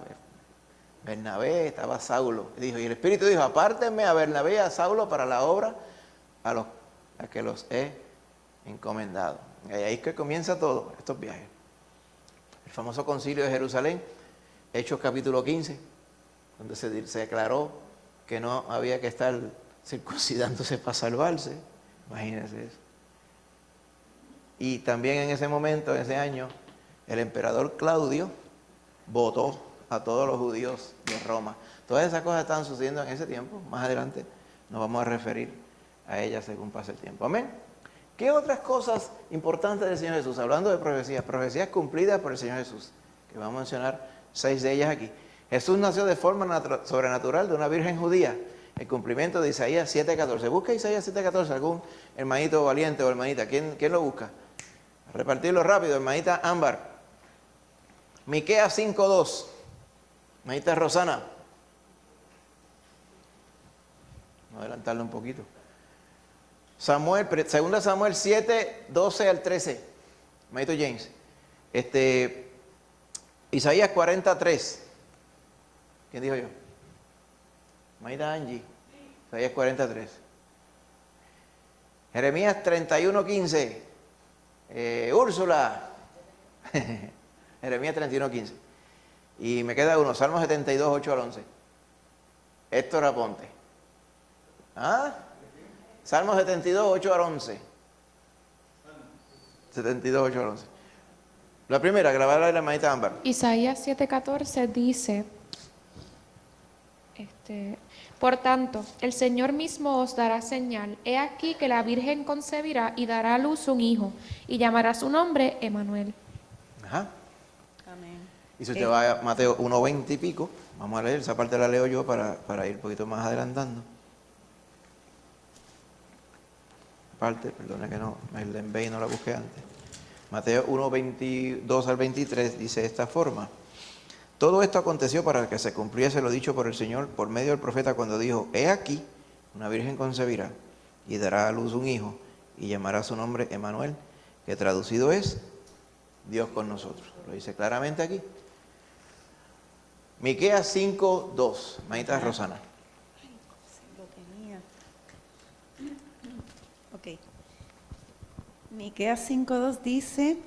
Bernabé, estaba Saulo. Y el Espíritu dijo, apártenme a Bernabé y a Saulo para la obra a que los he encomendado. Y ahí es que comienza todo, estos viajes. El famoso concilio de Jerusalén, Hechos capítulo 15, donde se declaró que no había que estar circuncidándose para salvarse. Imagínense eso. Y también en ese momento, en ese año, el emperador Claudio votó a todos los judíos de Roma. Todas esas cosas estaban sucediendo en ese tiempo. Más adelante nos vamos a referir a ellas según pase el tiempo. Amén. ¿Qué otras cosas importantes del Señor Jesús? Hablando de profecías cumplidas por el Señor Jesús, que vamos a mencionar 6 de ellas aquí. Jesús nació de forma sobrenatural de una virgen judía. El cumplimiento de Isaías 7:14. Busca Isaías 7:14, algún hermanito valiente o hermanita. ¿Quién lo busca? A repartirlo rápido, hermanita Ámbar. Miqueas 5:2. Hermanita Rosana. Vamos a adelantarlo un poquito. 2 Samuel 7:12 al 13. Hermanito James. Isaías 43. ¿Quién dijo yo? Mayra Angie. Isaías 43. Jeremías 31:15. Úrsula. Jeremías 31:15. Y me queda uno, Salmo 72, 8 al 11. Héctor Aponte. ¿Ah? Salmo 72, 8 al 11. 72, 8 al 11. La primera, que la va a hablar la hermanita Ámbar. Isaías 7:14 dice, por tanto, el Señor mismo os dará señal. He aquí que la Virgen concebirá y dará a luz un hijo, y llamará su nombre Emanuel. Ajá. Amén. Y si usted va a Mateo 1:20 y pico, vamos a leer, esa parte la leo yo para ir un poquito más adelantando. Parte, perdona que no, me la envié y no la busqué antes. Mateo 1:22 al 23 dice de esta forma: todo esto aconteció para que se cumpliese lo dicho por el Señor por medio del profeta cuando dijo: he aquí, una virgen concebirá y dará a luz un hijo y llamará su nombre Emanuel, que traducido es Dios con nosotros. Lo dice claramente aquí. Miqueas 5:2, manita Rosana. Lo tenía. Ok. Miqueas 5:2 dice: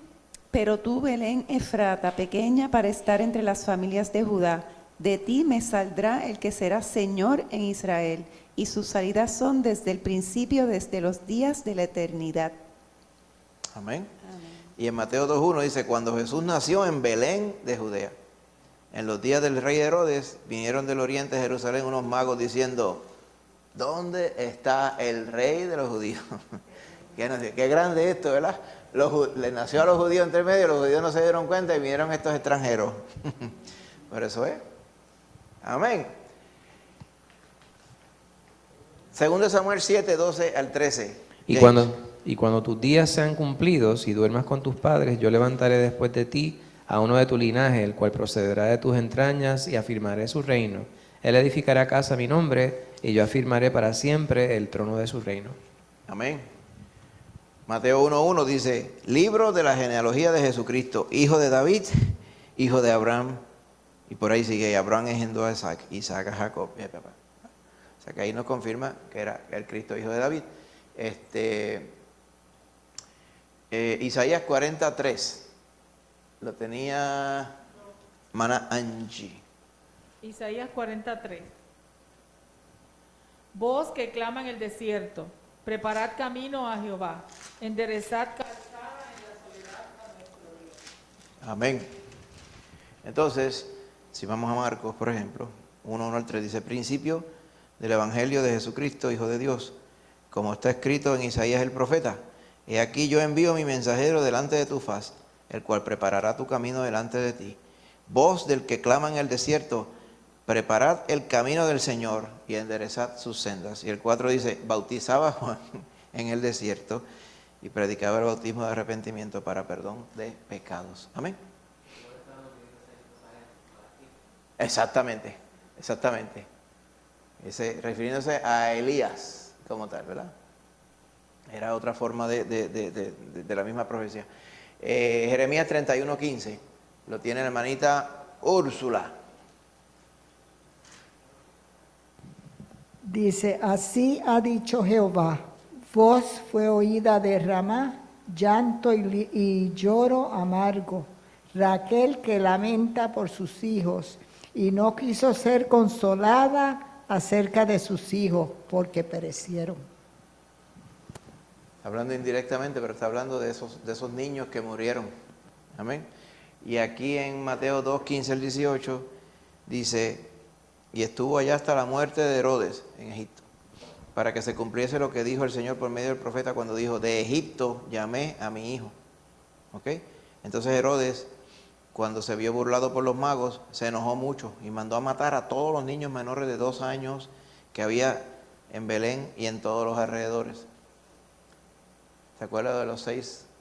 pero tú, Belén Efrata, pequeña para estar entre las familias de Judá, de ti me saldrá el que será Señor en Israel, y sus salidas son desde el principio, desde los días de la eternidad. Amén. Amén. Y en Mateo 2:1 dice: cuando Jesús nació en Belén de Judea, en los días del rey Herodes, vinieron del oriente de Jerusalén unos magos diciendo: ¿dónde está el rey de los judíos? Qué grande esto, ¿verdad? Le nació a los judíos entre medio, los judíos no se dieron cuenta y vinieron estos extranjeros. Por eso es. Amén. Segundo Samuel 7:12 al 13. Y cuando tus días sean cumplidos y duermas con tus padres, yo levantaré después de ti a uno de tu linaje, el cual procederá de tus entrañas, y afirmaré su reino. Él edificará casa a mi nombre, y yo afirmaré para siempre el trono de su reino. Amén. Mateo 1:1 dice: libro de la genealogía de Jesucristo, hijo de David, hijo de Abraham. Y por ahí sigue: Abraham engendró a Isaac, Isaac a Jacob. O sea que ahí nos confirma que era el Cristo, hijo de David. Isaías 43. Lo tenía Mana Angie. Isaías 43. Voz que clama en el desierto, preparad camino a Jehová, enderezad calzada en la soledad a nuestro Dios. Amén. Entonces, si vamos a Marcos, por ejemplo, 1:1 al 3, dice: principio del Evangelio de Jesucristo, Hijo de Dios, como está escrito en Isaías el profeta: he aquí yo envío mi mensajero delante de tu faz, el cual preparará tu camino delante de ti. Voz del que clama en el desierto: preparad el camino del Señor y enderezad sus sendas. Y el 4 dice: bautizaba Juan en el desierto y predicaba el bautismo de arrepentimiento para perdón de pecados. Amén. Exactamente. Refiriéndose a Elías como tal, ¿verdad? Era otra forma de la misma profecía. Jeremías 31:15, lo tiene la hermanita Úrsula. Dice: así ha dicho Jehová, voz fue oída de Ramá, llanto y lloro amargo, Raquel que lamenta por sus hijos, y no quiso ser consolada acerca de sus hijos, porque perecieron. Hablando indirectamente, pero está hablando de esos niños que murieron. Amén. Y aquí en Mateo 2:15 al 18 dice: y estuvo allá hasta la muerte de Herodes en Egipto, para que se cumpliese lo que dijo el Señor por medio del profeta cuando dijo: de Egipto llamé a mi hijo. ¿Ok? Entonces Herodes, cuando se vio burlado por los magos, se enojó mucho y mandó a matar a todos los niños menores de 2 años que había en Belén y en todos los alrededores. ¿Se acuerda de los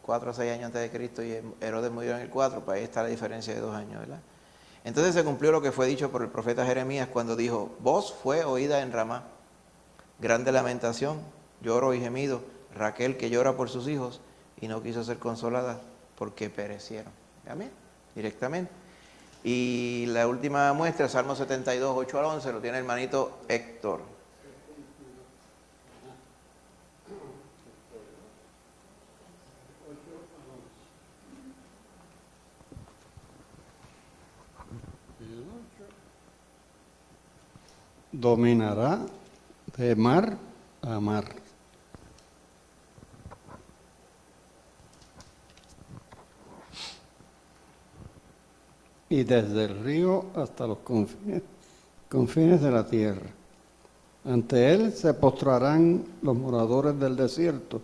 4 o 6 años antes de Cristo y Herodes murió en el 4? Pues ahí está la diferencia de 2 años, ¿verdad? Entonces se cumplió lo que fue dicho por el profeta Jeremías cuando dijo: voz fue oída en Ramá, grande lamentación, lloro y gemido, Raquel que llora por sus hijos y no quiso ser consolada porque perecieron. Amén. Directamente. Y la última muestra, Salmo 72, 8 al 11, lo tiene el hermanito Héctor. Dominará de mar a mar. Y desde el río hasta los confines de la tierra. Ante él se postrarán los moradores del desierto,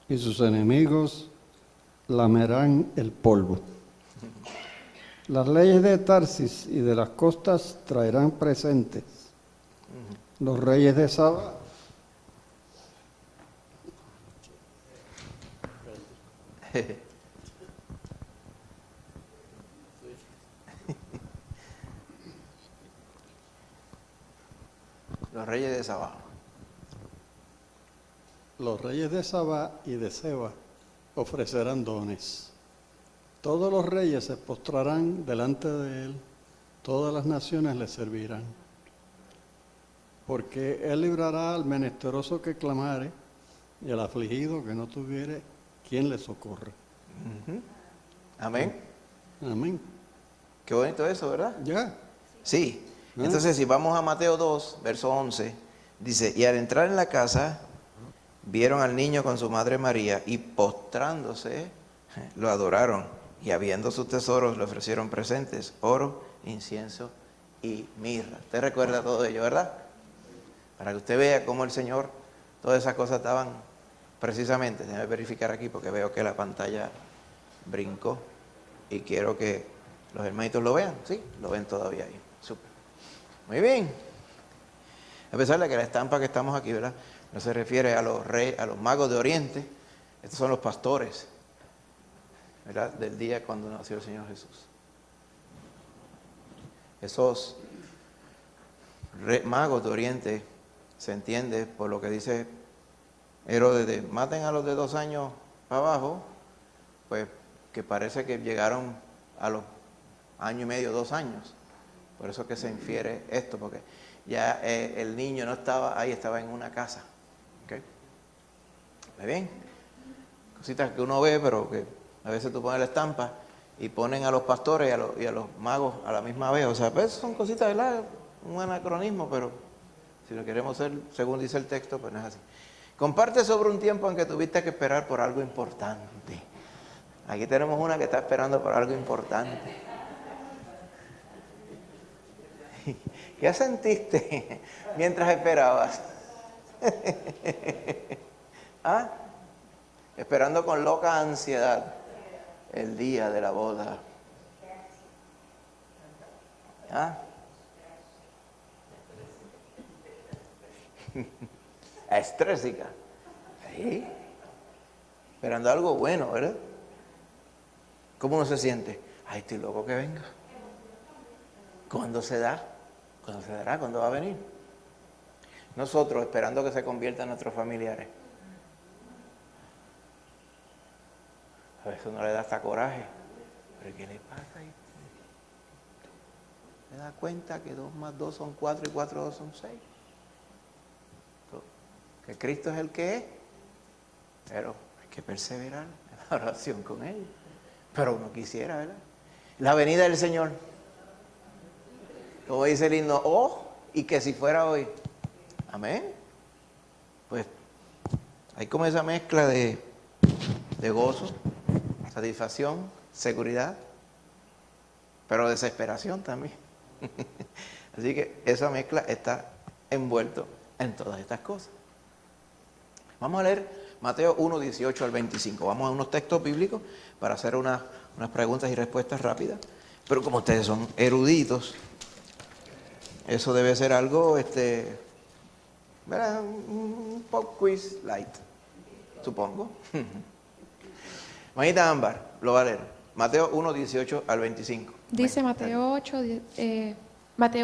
y sus enemigos lamerán el polvo. Las leyes de Tarsis y de las costas traerán presentes. Los reyes de Saba Los reyes de Sabá. Los reyes de Saba y de Seba ofrecerán dones. Todos los reyes se postrarán delante de él, todas las naciones le servirán. Porque él librará al menesteroso que clamare y al afligido que no tuviere quien le socorra. Amén. Amén. Qué bonito eso, ¿verdad? ¿Ya? Sí. Entonces, si vamos a Mateo 2, verso 11, dice, y al entrar en la casa, vieron al niño con su madre María, y postrándose, lo adoraron, y habiendo sus tesoros, le ofrecieron presentes, oro, incienso y mirra. Usted recuerda todo ello, ¿verdad? Para que usted vea cómo el Señor, todas esas cosas estaban precisamente, déjeme verificar aquí, porque veo que la pantalla brincó, y quiero que los hermanitos lo vean, ¿sí? Lo ven todavía ahí. Súper. Muy bien. A pesar de que la estampa que estamos aquí, ¿verdad?, no se refiere a los reyes, a los magos de Oriente. Estos son los pastores, ¿verdad?, del día cuando nació el Señor Jesús. Esos magos de Oriente, se entiende por lo que dice Herodes, de maten a los de 2 años para abajo, pues que parece que llegaron a los 1 año y medio, 2 años. Por eso que se infiere esto, porque ya el niño no estaba ahí, estaba en una casa. ¿Okay? Muy bien. Cositas que uno ve, pero que a veces tú pones la estampa y ponen a los pastores y a los magos a la misma vez. O sea, pues son cositas, ¿verdad?, un anacronismo, pero si lo queremos hacer según dice el texto, pues no es así. Comparte sobre un tiempo en que tuviste que esperar por algo importante. Aquí tenemos una que está esperando por algo importante. ¿Qué sentiste mientras esperabas? ¿Ah? Esperando con loca ansiedad el día de la boda. ¿Ah? Estrésica. Sí. Esperando algo bueno, ¿verdad? ¿Cómo uno se siente? Ay, estoy loco que venga. ¿Cuándo se da? ¿Cuándo se dará? ¿Cuándo va a venir? Nosotros esperando que se conviertan en nuestros familiares. A veces uno le da hasta coraje. ¿Pero qué le pasa ahí? ¿Se da cuenta que 2 más 2 son 4 y 4 más 2 son 6? Que Cristo es el que es. Pero hay que perseverar en la oración con Él. Pero uno quisiera, ¿verdad? La venida del Señor. Como dice el himno, oh, y que si fuera hoy. Amén. Pues hay como esa mezcla de gozo, satisfacción, seguridad, pero desesperación también. Así que esa mezcla está envuelto en todas estas cosas. Vamos a leer Mateo 1, 18 al 25. Vamos a unos textos bíblicos para hacer unas preguntas y respuestas rápidas. Pero como ustedes son eruditos, eso debe ser algo, ¿verdad?, un pop quiz light, supongo. Manita Ámbar, lo va a leer. Mateo 1, 18 al 25. Dice Mateo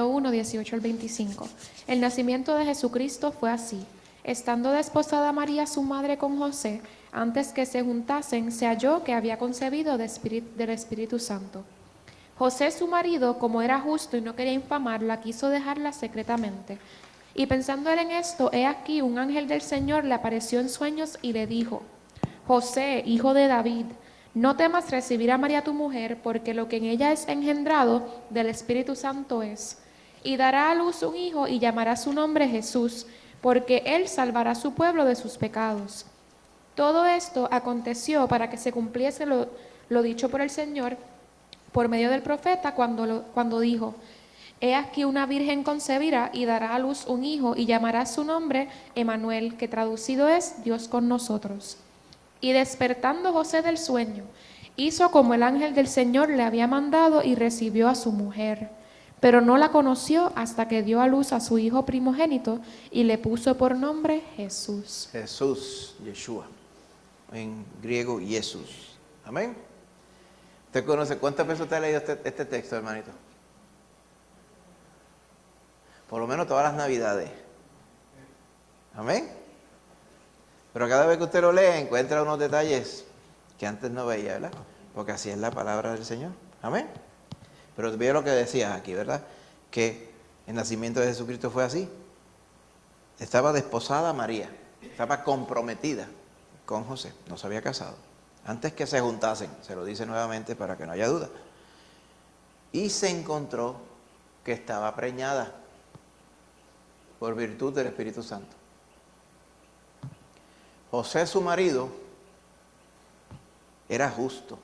1, 18 al 25. El nacimiento de Jesucristo fue así. Estando desposada María, su madre, con José, antes que se juntasen, se halló que había concebido del Espíritu Santo. José, su marido, como era justo y no quería infamarla, quiso dejarla secretamente. Y pensando él en esto, he aquí un ángel del Señor le apareció en sueños y le dijo: José, hijo de David, no temas recibir a María tu mujer, porque lo que en ella es engendrado del Espíritu Santo es. Y dará a luz un hijo y llamará su nombre Jesús, porque él salvará a su pueblo de sus pecados. Todo esto aconteció para que se cumpliese lo dicho por el Señor por medio del profeta cuando dijo: He aquí una virgen concebirá y dará a luz un hijo y llamará su nombre Emmanuel, que traducido es Dios con nosotros. Y despertando José del sueño, hizo como el ángel del Señor le había mandado y recibió a su mujer. Pero no la conoció hasta que dio a luz a su hijo primogénito y le puso por nombre Jesús. Jesús, Yeshua. En griego, Jesús. Amén. ¿Usted conoce cuántas veces usted ha leído este texto, hermanito? Por lo menos todas las navidades. Amén. Pero cada vez que usted lo lee, encuentra unos detalles que antes no veía, ¿verdad? Porque así es la palabra del Señor. Amén. Pero ve lo que decía aquí, ¿verdad? Que el nacimiento de Jesucristo fue así. Estaba desposada María, estaba comprometida con José, no se había casado. Antes que se juntasen, se lo dice nuevamente para que no haya duda. Y se encontró que estaba preñada por virtud del Espíritu Santo. José, su marido, era justo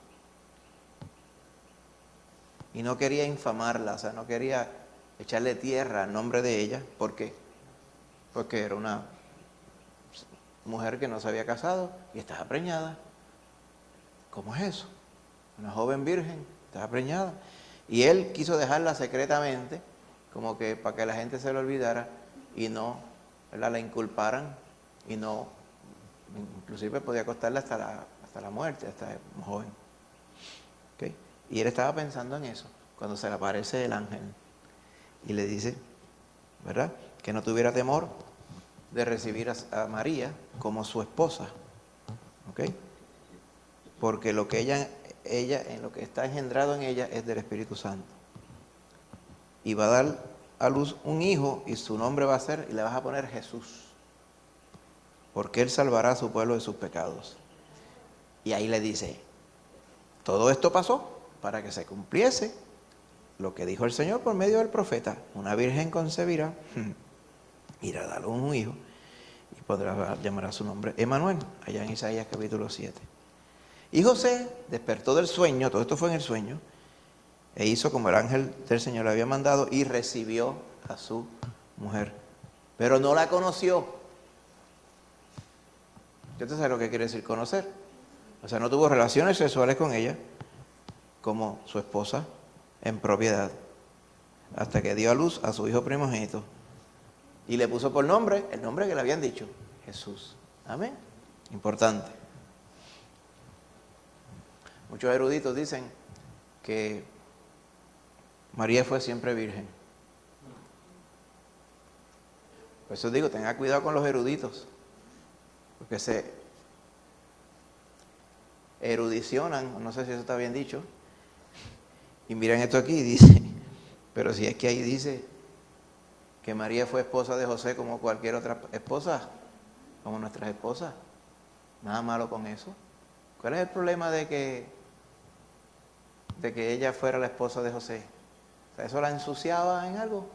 y no quería infamarla, o sea, no quería echarle tierra al nombre de ella. ¿Por qué? Porque era una mujer que no se había casado y estaba preñada. ¿Cómo es eso? Una joven virgen, estaba preñada. Y él quiso dejarla secretamente, como que para que la gente se lo olvidara y no, ¿verdad?, la inculparan y no, inclusive podía costarle hasta la muerte, hasta joven. ¿Okay? Y él estaba pensando en eso, cuando se le aparece el ángel y le dice, ¿verdad?, que no tuviera temor de recibir a María como su esposa. ¿Ok? Porque lo que ella, en lo que está engendrado en ella es del Espíritu Santo. Y va a dar a luz un hijo y su nombre va a ser, y le vas a poner Jesús. Porque él salvará a su pueblo de sus pecados. Y ahí le dice, todo esto pasó para que se cumpliese lo que dijo el Señor por medio del profeta. Una virgen concebirá, irá a dar un hijo y podrá llamar a su nombre Emmanuel, allá en Isaías capítulo 7. Y José despertó del sueño, todo esto fue en el sueño, e hizo como el ángel del Señor le había mandado y recibió a su mujer. Pero no la conoció. ¿Usted sabe lo que quiere decir conocer? O sea, no tuvo relaciones sexuales con ella como su esposa en propiedad, hasta que dio a luz a su hijo primogénito y le puso por nombre el nombre que le habían dicho, Jesús. Amén. Importante. Muchos eruditos dicen que María fue siempre virgen. Por eso digo, tenga cuidado con los eruditos, porque se erudicionan, no sé si eso está bien dicho, y miren esto aquí, dice, pero si es que ahí dice que María fue esposa de José como cualquier otra esposa, como nuestras esposas, nada malo con eso. ¿Cuál es el problema de que ella fuera la esposa de José? O sea, ¿eso la ensuciaba en algo?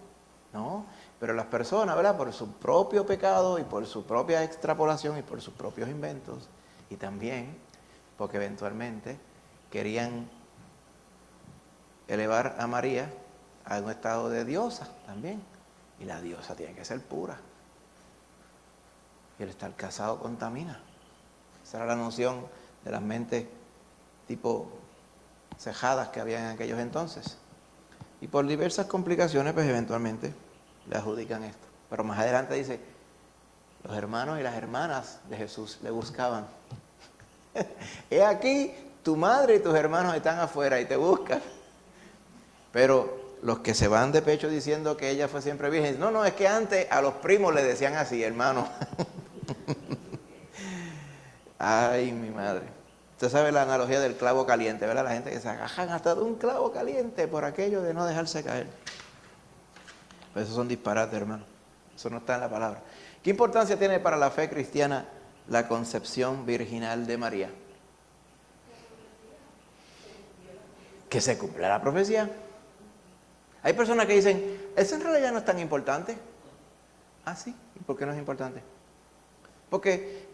No, pero las personas, ¿verdad?, por su propio pecado y por su propia extrapolación y por sus propios inventos, y también porque eventualmente querían elevar a María a un estado de diosa también, y la diosa tiene que ser pura, y el estar casado contamina. Esa era la noción de las mentes tipo cejadas que había en aquellos entonces, y por diversas complicaciones pues eventualmente le adjudican esto. Pero más adelante dice, los hermanos y las hermanas de Jesús le buscaban. He aquí, tu madre y tus hermanos están afuera y te buscan. Pero los que se van de pecho diciendo que ella fue siempre virgen, no, es que antes a los primos le decían así, hermano. Ay, mi madre. Usted sabe la analogía del clavo caliente, ¿verdad? La gente que se agajan hasta de un clavo caliente por aquello de no dejarse caer. Pues esos son disparates, hermano. Eso no está en la palabra. ¿Qué importancia tiene para la fe cristiana la concepción virginal de María? Que se cumpla la profecía. Hay personas que dicen, eso en realidad no es tan importante. Ah, sí. ¿Y por qué no es importante? Porque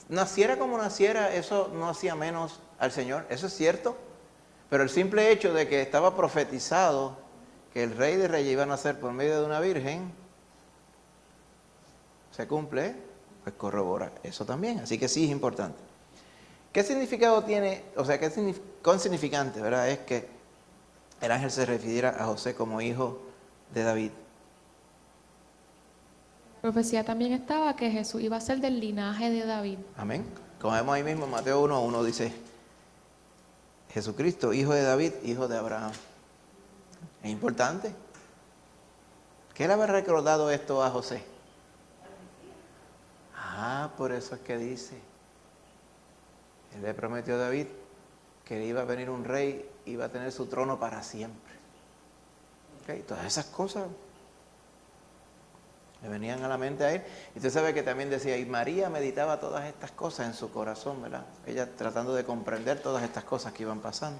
naciera como naciera, eso no hacía menos al Señor. Eso es cierto. Pero el simple hecho de que estaba profetizado que el Rey de Reyes iba a nacer por medio de una virgen, se cumple, pues corrobora eso también. Así que sí es importante. ¿Qué significado tiene? O sea, cuán significante, ¿verdad? Es que el ángel se refiriera a José como hijo de David. La profecía también estaba que Jesús iba a ser del linaje de David. Amén. Como vemos ahí mismo, Mateo 1:1 dice, Jesucristo, hijo de David, hijo de Abraham. Es importante. ¿Qué le habrá recordado esto a José? Ah, por eso es que dice, él le prometió a David que iba a venir un rey, iba a tener su trono para siempre. ¿Okay? Todas esas cosas le venían a la mente a él. Y usted sabe que también decía, y María meditaba todas estas cosas en su corazón, ¿verdad? Ella tratando de comprender todas estas cosas que iban pasando.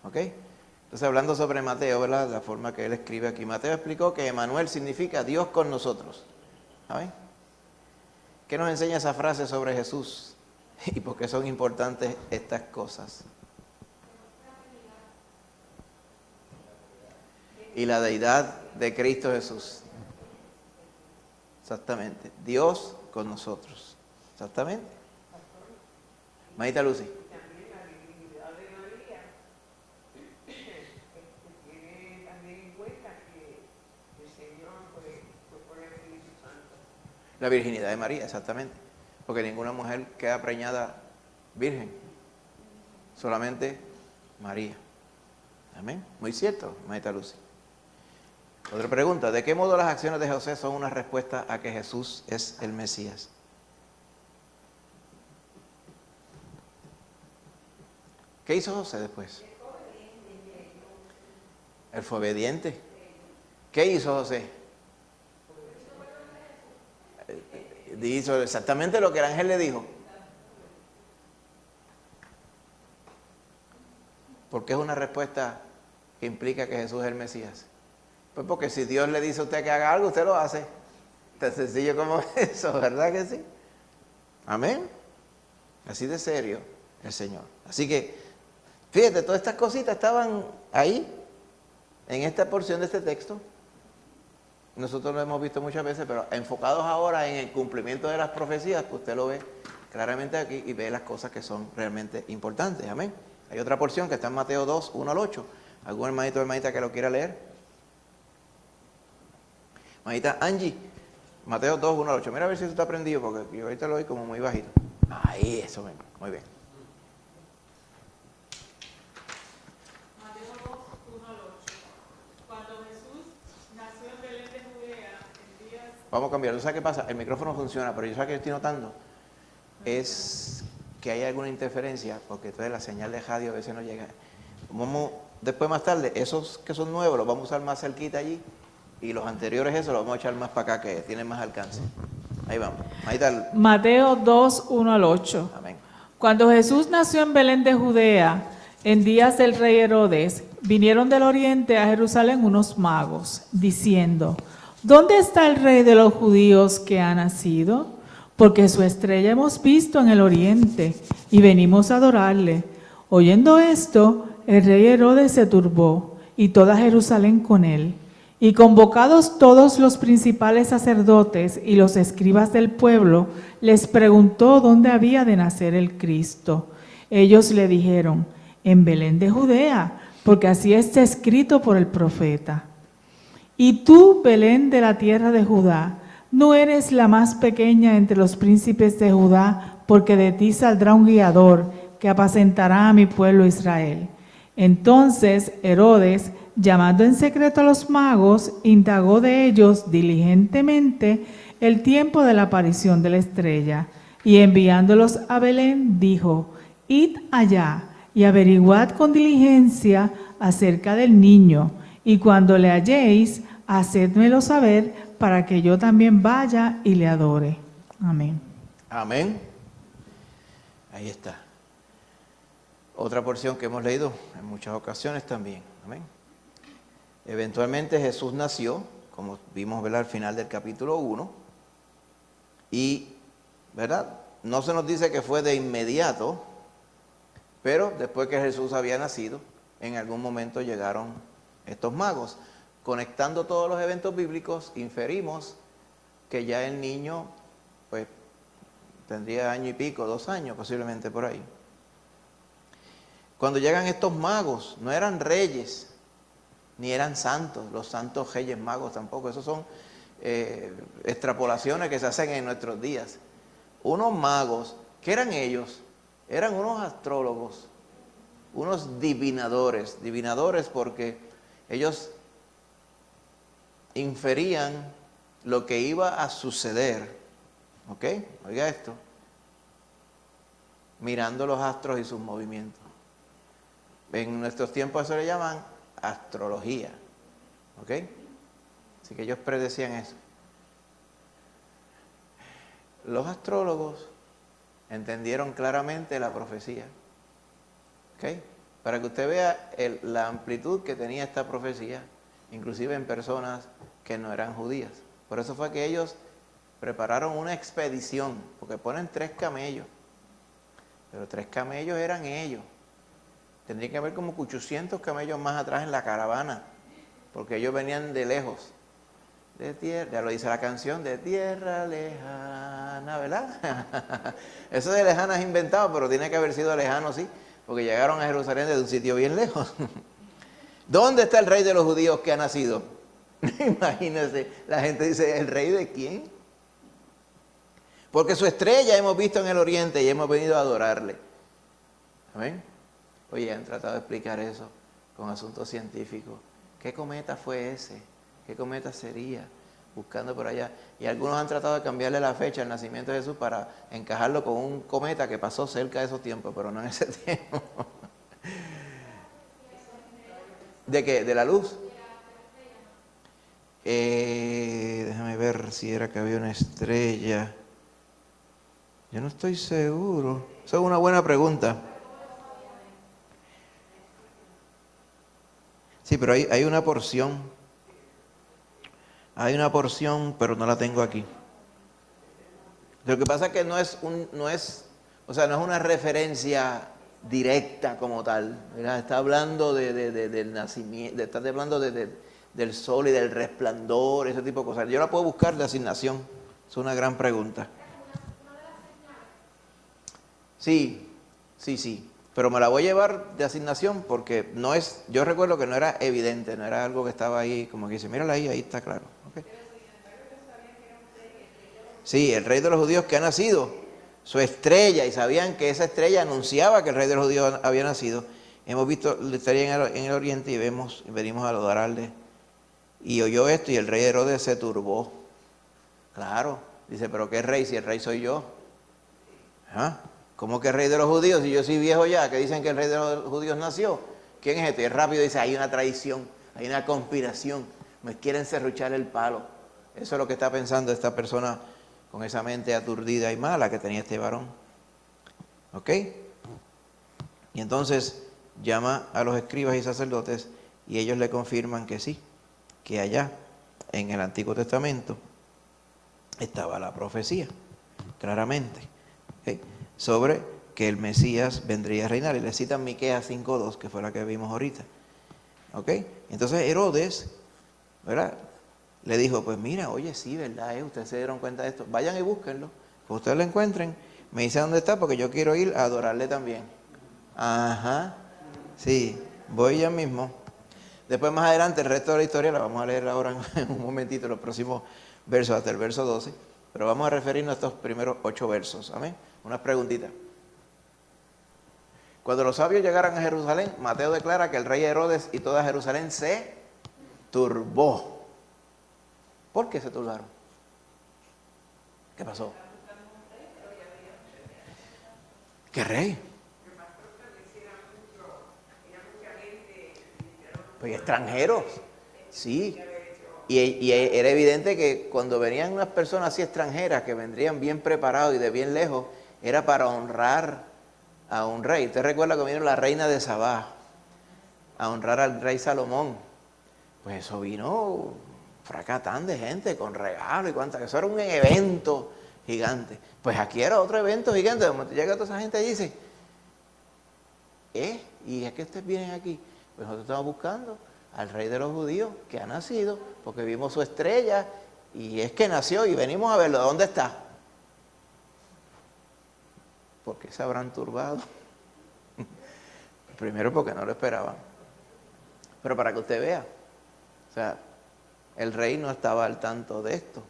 ¿Ok? Entonces, hablando sobre Mateo, ¿verdad? La forma que él escribe aquí. Mateo explicó que Emmanuel significa Dios con nosotros. ¿Saben? ¿Qué nos enseña esa frase sobre Jesús? ¿Y por qué son importantes estas cosas? Y la deidad de Cristo Jesús. Exactamente. Dios con nosotros. Exactamente. Maita Lucy. También la divinidad de María tiene también en cuenta que el Señor fue por el Espíritu Santo. La virginidad de María, exactamente. Porque ninguna mujer queda preñada virgen. Solamente María. Amén. Muy cierto, Maita Lucy. Otra pregunta, ¿de qué modo las acciones de José son una respuesta a que Jesús es el Mesías? ¿Qué hizo José después? Él fue obediente. ¿Qué hizo José? Hizo exactamente lo que el ángel le dijo. ¿Por qué es una respuesta que implica que Jesús es el Mesías? Pues porque si Dios le dice a usted que haga algo, usted lo hace. Tan sencillo como eso, ¿verdad que sí? Amén. Así de serio el Señor. Así que, fíjate, todas estas cositas estaban ahí, en esta porción de este texto. Nosotros lo hemos visto muchas veces, pero enfocados ahora en el cumplimiento de las profecías, pues usted lo ve claramente aquí y ve las cosas que son realmente importantes. Amén. Hay otra porción que está en Mateo 2, 1 al 8. ¿Algún hermanito o hermanita que lo quiera leer? Hermanita Angie, Mateo 2, 1 al 8. Mira a ver si eso está prendido, porque yo ahorita lo oí como muy bajito. Ahí, eso mismo. Muy bien. Mateo 2, 1 al 8. Cuando Jesús nació en Belén de Judea, en días... Vamos a cambiar. ¿Sabes qué pasa? El micrófono funciona, pero yo sé que estoy notando es que hay alguna interferencia, porque entonces la señal de radio a veces no llega. Vamos, después más tarde, esos que son nuevos los vamos a usar más cerquita allí, y los anteriores esos los vamos a echar más para acá, que tienen más alcance. Ahí vamos. Ahí está. Mateo 2, 1 al 8. Amén. Cuando Jesús nació en Belén de Judea, en días del rey Herodes, vinieron del oriente a Jerusalén unos magos, diciendo, ¿dónde está el rey de los judíos que ha nacido? Porque su estrella hemos visto en el oriente y venimos a adorarle. Oyendo esto, el rey Herodes se turbó y toda Jerusalén con él. Y convocados todos los principales sacerdotes y los escribas del pueblo, les preguntó dónde había de nacer el Cristo. Ellos le dijeron, en Belén de Judea, porque así está escrito por el profeta. Y tú, Belén de la tierra de Judá, no eres la más pequeña entre los príncipes de Judá, porque de ti saldrá un guiador que apacentará a mi pueblo Israel. Entonces Herodes, llamando en secreto a los magos, indagó de ellos diligentemente el tiempo de la aparición de la estrella, y enviándolos a Belén, dijo, id allá y averiguad con diligencia acerca del niño, y cuando le halléis, hacedmelo saber para que yo también vaya y le adore. Amén. Amén. Ahí está. Otra porción que hemos leído en muchas ocasiones también. Amén. Eventualmente Jesús nació, como vimos, ¿verdad?, al final del capítulo 1, y, ¿verdad?, no se nos dice que fue de inmediato, pero después que Jesús había nacido, en algún momento llegaron estos magos. Conectando todos los eventos bíblicos, inferimos que ya el niño, pues, tendría año y pico, 2 años posiblemente por ahí. Cuando llegan estos magos, no eran reyes, ni eran santos, los santos reyes magos tampoco. Esos son extrapolaciones que se hacen en nuestros días. Unos magos, ¿qué eran ellos? Eran unos astrólogos, unos divinadores porque ellos inferían lo que iba a suceder, ¿ok? Oiga esto, mirando los astros y sus movimientos. En nuestros tiempos eso le llaman astrología, ¿ok? Así que ellos predecían eso. Los astrólogos entendieron claramente la profecía, ¿ok? Para que usted vea la amplitud que tenía esta profecía, inclusive en personas que no eran judías. Por eso fue que ellos prepararon una expedición, porque ponen 3 camellos, pero 3 camellos eran ellos. Tendría que haber como 800 camellos más atrás en la caravana, porque ellos venían de lejos, de tierra, ya lo dice la canción, de tierra lejana, ¿verdad? Eso de lejana es inventado, pero tiene que haber sido lejano, sí, porque llegaron a Jerusalén desde un sitio bien lejos. ¿Dónde está el rey de los judíos que ha nacido? Imagínense, la gente dice, ¿el rey de quién? Porque su estrella hemos visto en el oriente y hemos venido a adorarle. ¿Amén? Oye, han tratado de explicar eso con asuntos científicos. ¿Qué cometa fue ese? ¿Qué cometa sería? Buscando por allá. Y algunos han tratado de cambiarle la fecha al nacimiento de Jesús para encajarlo con un cometa que pasó cerca de esos tiempos, pero no en ese tiempo. ¿De qué? ¿De la luz? Déjame ver si era que había una estrella. Yo no estoy seguro. Esa es una buena pregunta. Sí, pero hay una porción. Hay una porción, pero no la tengo aquí. Lo que pasa es que no es una referencia directa como tal, ¿verdad? Está hablando del nacimiento, está hablando del sol y del resplandor, ese tipo de cosas. Yo la puedo buscar de asignación. Es una gran pregunta. Sí. Pero me la voy a llevar de asignación porque no es, yo recuerdo que no era evidente, no era algo que estaba ahí, como que dice, mírala ahí está claro. Okay. Sí, el rey de los judíos que ha nacido, su estrella, y sabían que esa estrella anunciaba que el rey de los judíos había nacido. Hemos visto la estrella en el oriente y venimos a adorarle. Y oyó esto y el rey Herodes se turbó. Claro, dice, pero ¿qué rey si el rey soy yo? ¿Ah? ¿Cómo que el rey de los judíos? Si yo soy viejo ya, que dicen que el rey de los judíos nació. ¿Quién es este? Rápido dice, hay una traición, hay una conspiración, me quieren serruchar el palo. Eso es lo que está pensando esta persona con esa mente aturdida y mala que tenía este varón. ¿Ok? Y entonces llama a los escribas y sacerdotes y ellos le confirman que sí, que allá en el Antiguo Testamento estaba la profecía, claramente. ¿Okay? Sobre que el Mesías vendría a reinar. Y le citan Miqueas 5:2, que fue la que vimos ahorita. ¿Ok? Entonces Herodes, ¿verdad?, le dijo, pues mira, oye, sí, ¿verdad? Ustedes se dieron cuenta de esto. Vayan y búsquenlo. Que ustedes lo encuentren. Me dicen dónde está porque yo quiero ir a adorarle también. Ajá. Sí, voy ya mismo. Después más adelante el resto de la historia la vamos a leer ahora en un momentito, los próximos versos, hasta el verso 12. Pero vamos a referirnos a estos primeros 8 versos. Amén. Unas preguntitas. Cuando los sabios llegaron a Jerusalén, Mateo declara que el rey Herodes y toda Jerusalén se turbó. ¿Por qué se turbaron? ¿Qué pasó? ¿Qué rey? Pues extranjeros, sí. Y era evidente que cuando venían unas personas así extranjeras, que vendrían bien preparados y de bien lejos, era para honrar a un rey. Usted recuerda que vino la reina de Sabá a honrar al rey Salomón. Pues eso vino fracatán de gente con regalos y cuantas. Eso era un evento gigante. Pues aquí era otro evento gigante. De momento llega toda esa gente y dice, ¿y es que ustedes vienen aquí? Pues nosotros estamos buscando al rey de los judíos que ha nacido, porque vimos su estrella y es que nació y venimos a verlo. ¿Dónde está? ¿Por qué se habrán turbado? Primero porque no lo esperaban. Pero para que usted vea, o sea, el rey no estaba al tanto de esto,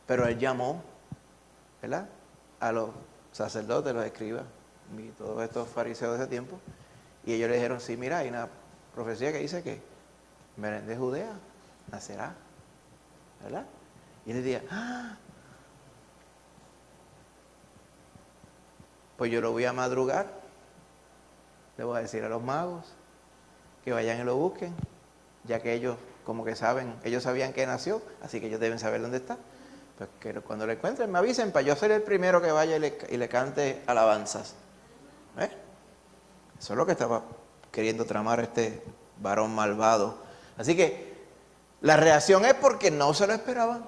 pero él llamó, ¿verdad?, a los sacerdotes, los escribas y todos estos fariseos de ese tiempo, y ellos le dijeron, sí, mira, hay una profecía que dice que Belén de Judea nacerá, ¿verdad? Y él decía, pues yo lo voy a madrugar, le voy a decir a los magos que vayan y lo busquen, ya que ellos como que saben, ellos sabían que nació, así que ellos deben saber dónde está. Pues que cuando lo encuentren me avisen para yo ser el primero que vaya y le cante alabanzas. Eso es lo que estaba queriendo tramar este varón malvado. Así que la reacción es porque no se lo esperaban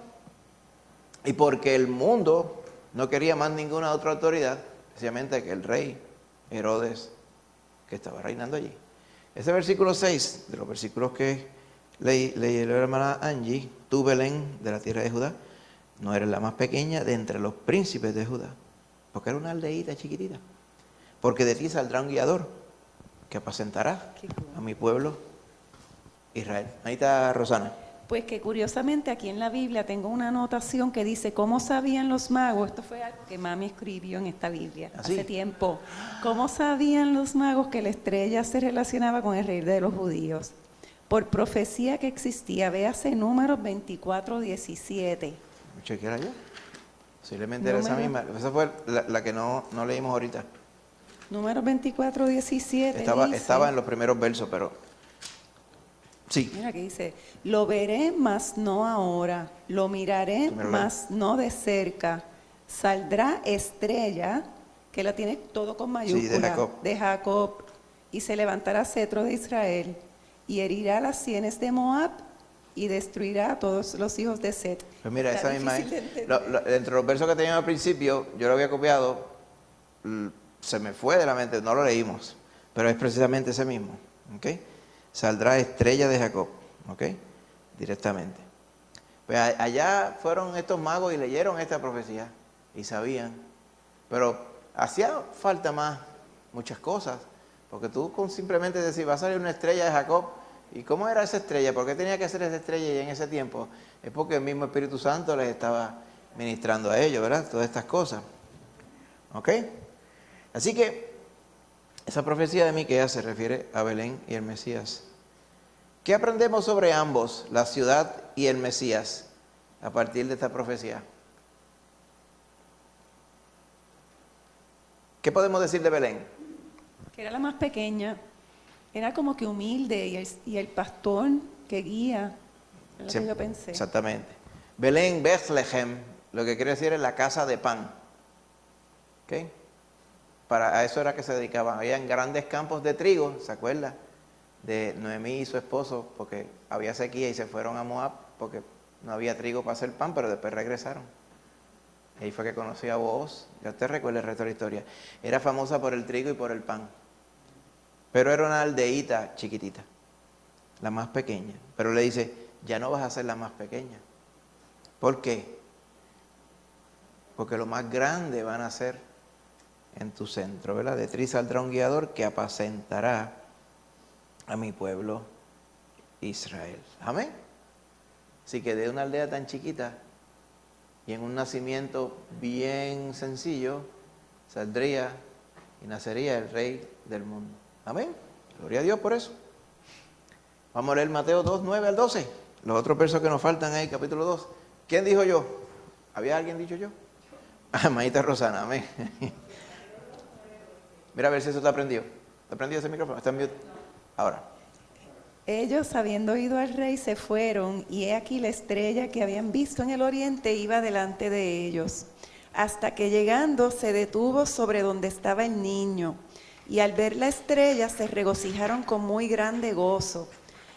y porque el mundo no quería más ninguna otra autoridad, especialmente que el rey Herodes, que estaba reinando allí. Ese versículo 6, de los versículos que leí la hermana Angie, tú, Belén, de la tierra de Judá, no eres la más pequeña de entre los príncipes de Judá, porque era una aldeíta chiquitita, porque de ti saldrá un guiador que apacentará a mi pueblo Israel. Ahí está Rosana. Pues que curiosamente aquí en la Biblia tengo una anotación que dice, ¿cómo sabían los magos? Esto fue algo que mami escribió en esta Biblia hace tiempo. ¿Cómo sabían los magos que la estrella se relacionaba con el rey de los judíos? Por profecía que existía, véase Números 24:17. Chequear allá. Posiblemente era esa misma. Esa fue la que no leímos ahorita. Números 24:17. Estaba en los primeros versos, pero sí. Mira que dice, lo veré, mas no ahora, lo miraré, mas no de cerca. Saldrá estrella, que la tiene todo con mayúscula, de Jacob, y se levantará cetro de Israel, y herirá las sienes de Moab, y destruirá a todos los hijos de Set. Pues mira, esa misma es. Entre los versos que teníamos al principio, yo lo había copiado, se me fue de la mente, no lo leímos, pero es precisamente ese mismo. ¿Ok? Saldrá estrella de Jacob, ¿ok? Directamente. Pues allá fueron estos magos y leyeron esta profecía y sabían, pero hacía falta más muchas cosas, porque tú con simplemente decir, va a salir una estrella de Jacob, ¿y cómo era esa estrella? ¿Por qué tenía que ser esa estrella y en ese tiempo? Es porque el mismo Espíritu Santo les estaba ministrando a ellos, ¿verdad? Todas estas cosas, ¿ok? Así que esa profecía de Miqueas se refiere a Belén y el Mesías. ¿Qué aprendemos sobre ambos, la ciudad y el Mesías, a partir de esta profecía? ¿Qué podemos decir de Belén? Que era la más pequeña, era como que humilde y el pastor que guía, es lo que yo pensé. Exactamente. Belén, Bethlehem, lo que quiere decir es la casa de pan. ¿Ok? A eso era que se dedicaban. Habían grandes campos de trigo, ¿se acuerda? De Noemí y su esposo, porque había sequía y se fueron a Moab, porque no había trigo para hacer pan, pero después regresaron. Y ahí fue que conoció a Booz. Ya usted recuerda el resto de la historia. Era famosa por el trigo y por el pan. Pero era una aldeíta chiquitita, la más pequeña. Pero le dice, ya no vas a ser la más pequeña. ¿Por qué? Porque lo más grande van a ser en tu centro, ¿verdad? De ti saldrá un guiador que apacentará a mi pueblo Israel. Amén. Así que de una aldea tan chiquita y en un nacimiento bien sencillo, saldría y nacería el rey del mundo. Amén. Gloria a Dios por eso. Vamos a leer Mateo 2, 9 al 12. Los otros versos que nos faltan ahí, capítulo 2. ¿Quién dijo yo? ¿Había alguien dicho yo? Maíta Rosana, amén. Mira a ver si eso te aprendió. ¿Te aprendió ese micrófono? ¿Está en mute? Ahora. Ellos, habiendo oído al rey, se fueron, y he aquí la estrella que habían visto en el oriente iba delante de ellos, hasta que llegando se detuvo sobre donde estaba el niño. Y al ver la estrella se regocijaron con muy grande gozo.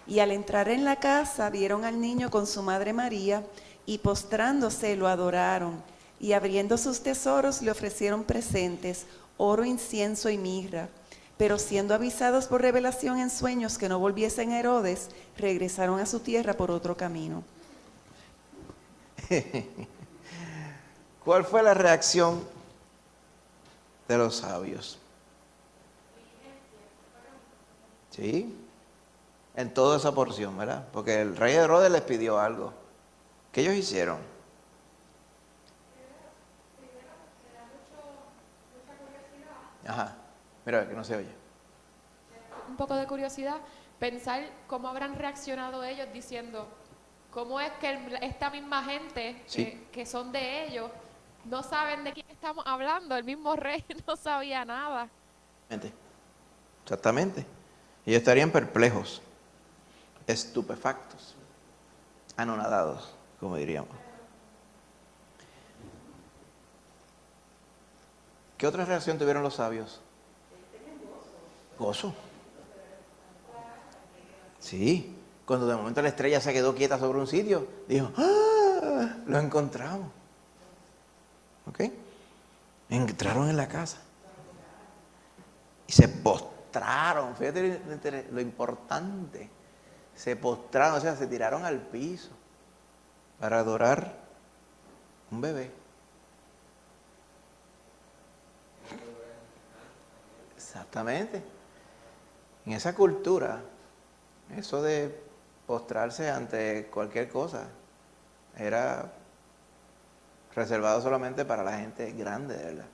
Y al entrar en la casa vieron al niño con su madre María, y postrándose lo adoraron. Y abriendo sus tesoros le ofrecieron presentes, oro, incienso y mirra. Pero siendo avisados por revelación en sueños que no volviesen a Herodes, regresaron a su tierra por otro camino. ¿Cuál fue la reacción de los sabios? Sí, en toda esa porción, ¿verdad? Porque el rey Herodes les pidió algo. ¿Qué ellos hicieron? Ajá, mira que no se oye. Un poco de curiosidad, pensar cómo habrán reaccionado ellos diciendo, cómo es que esta misma gente Sí. que son de ellos no saben de quién estamos hablando, el mismo rey no sabía nada. Exactamente. Ellos estarían perplejos, estupefactos, anonadados, como diríamos. ¿Qué otra reacción tuvieron los sabios? Gozo. Sí, cuando de momento la estrella se quedó quieta sobre un sitio, dijo, ¡ah! Lo encontramos. ¿Ok? Entraron en la casa y se postraron. Fíjate lo importante. Se postraron, o sea, se tiraron al piso para adorar un bebé. Exactamente. En esa cultura, eso de postrarse ante cualquier cosa era reservado solamente para la gente grande, de verdad.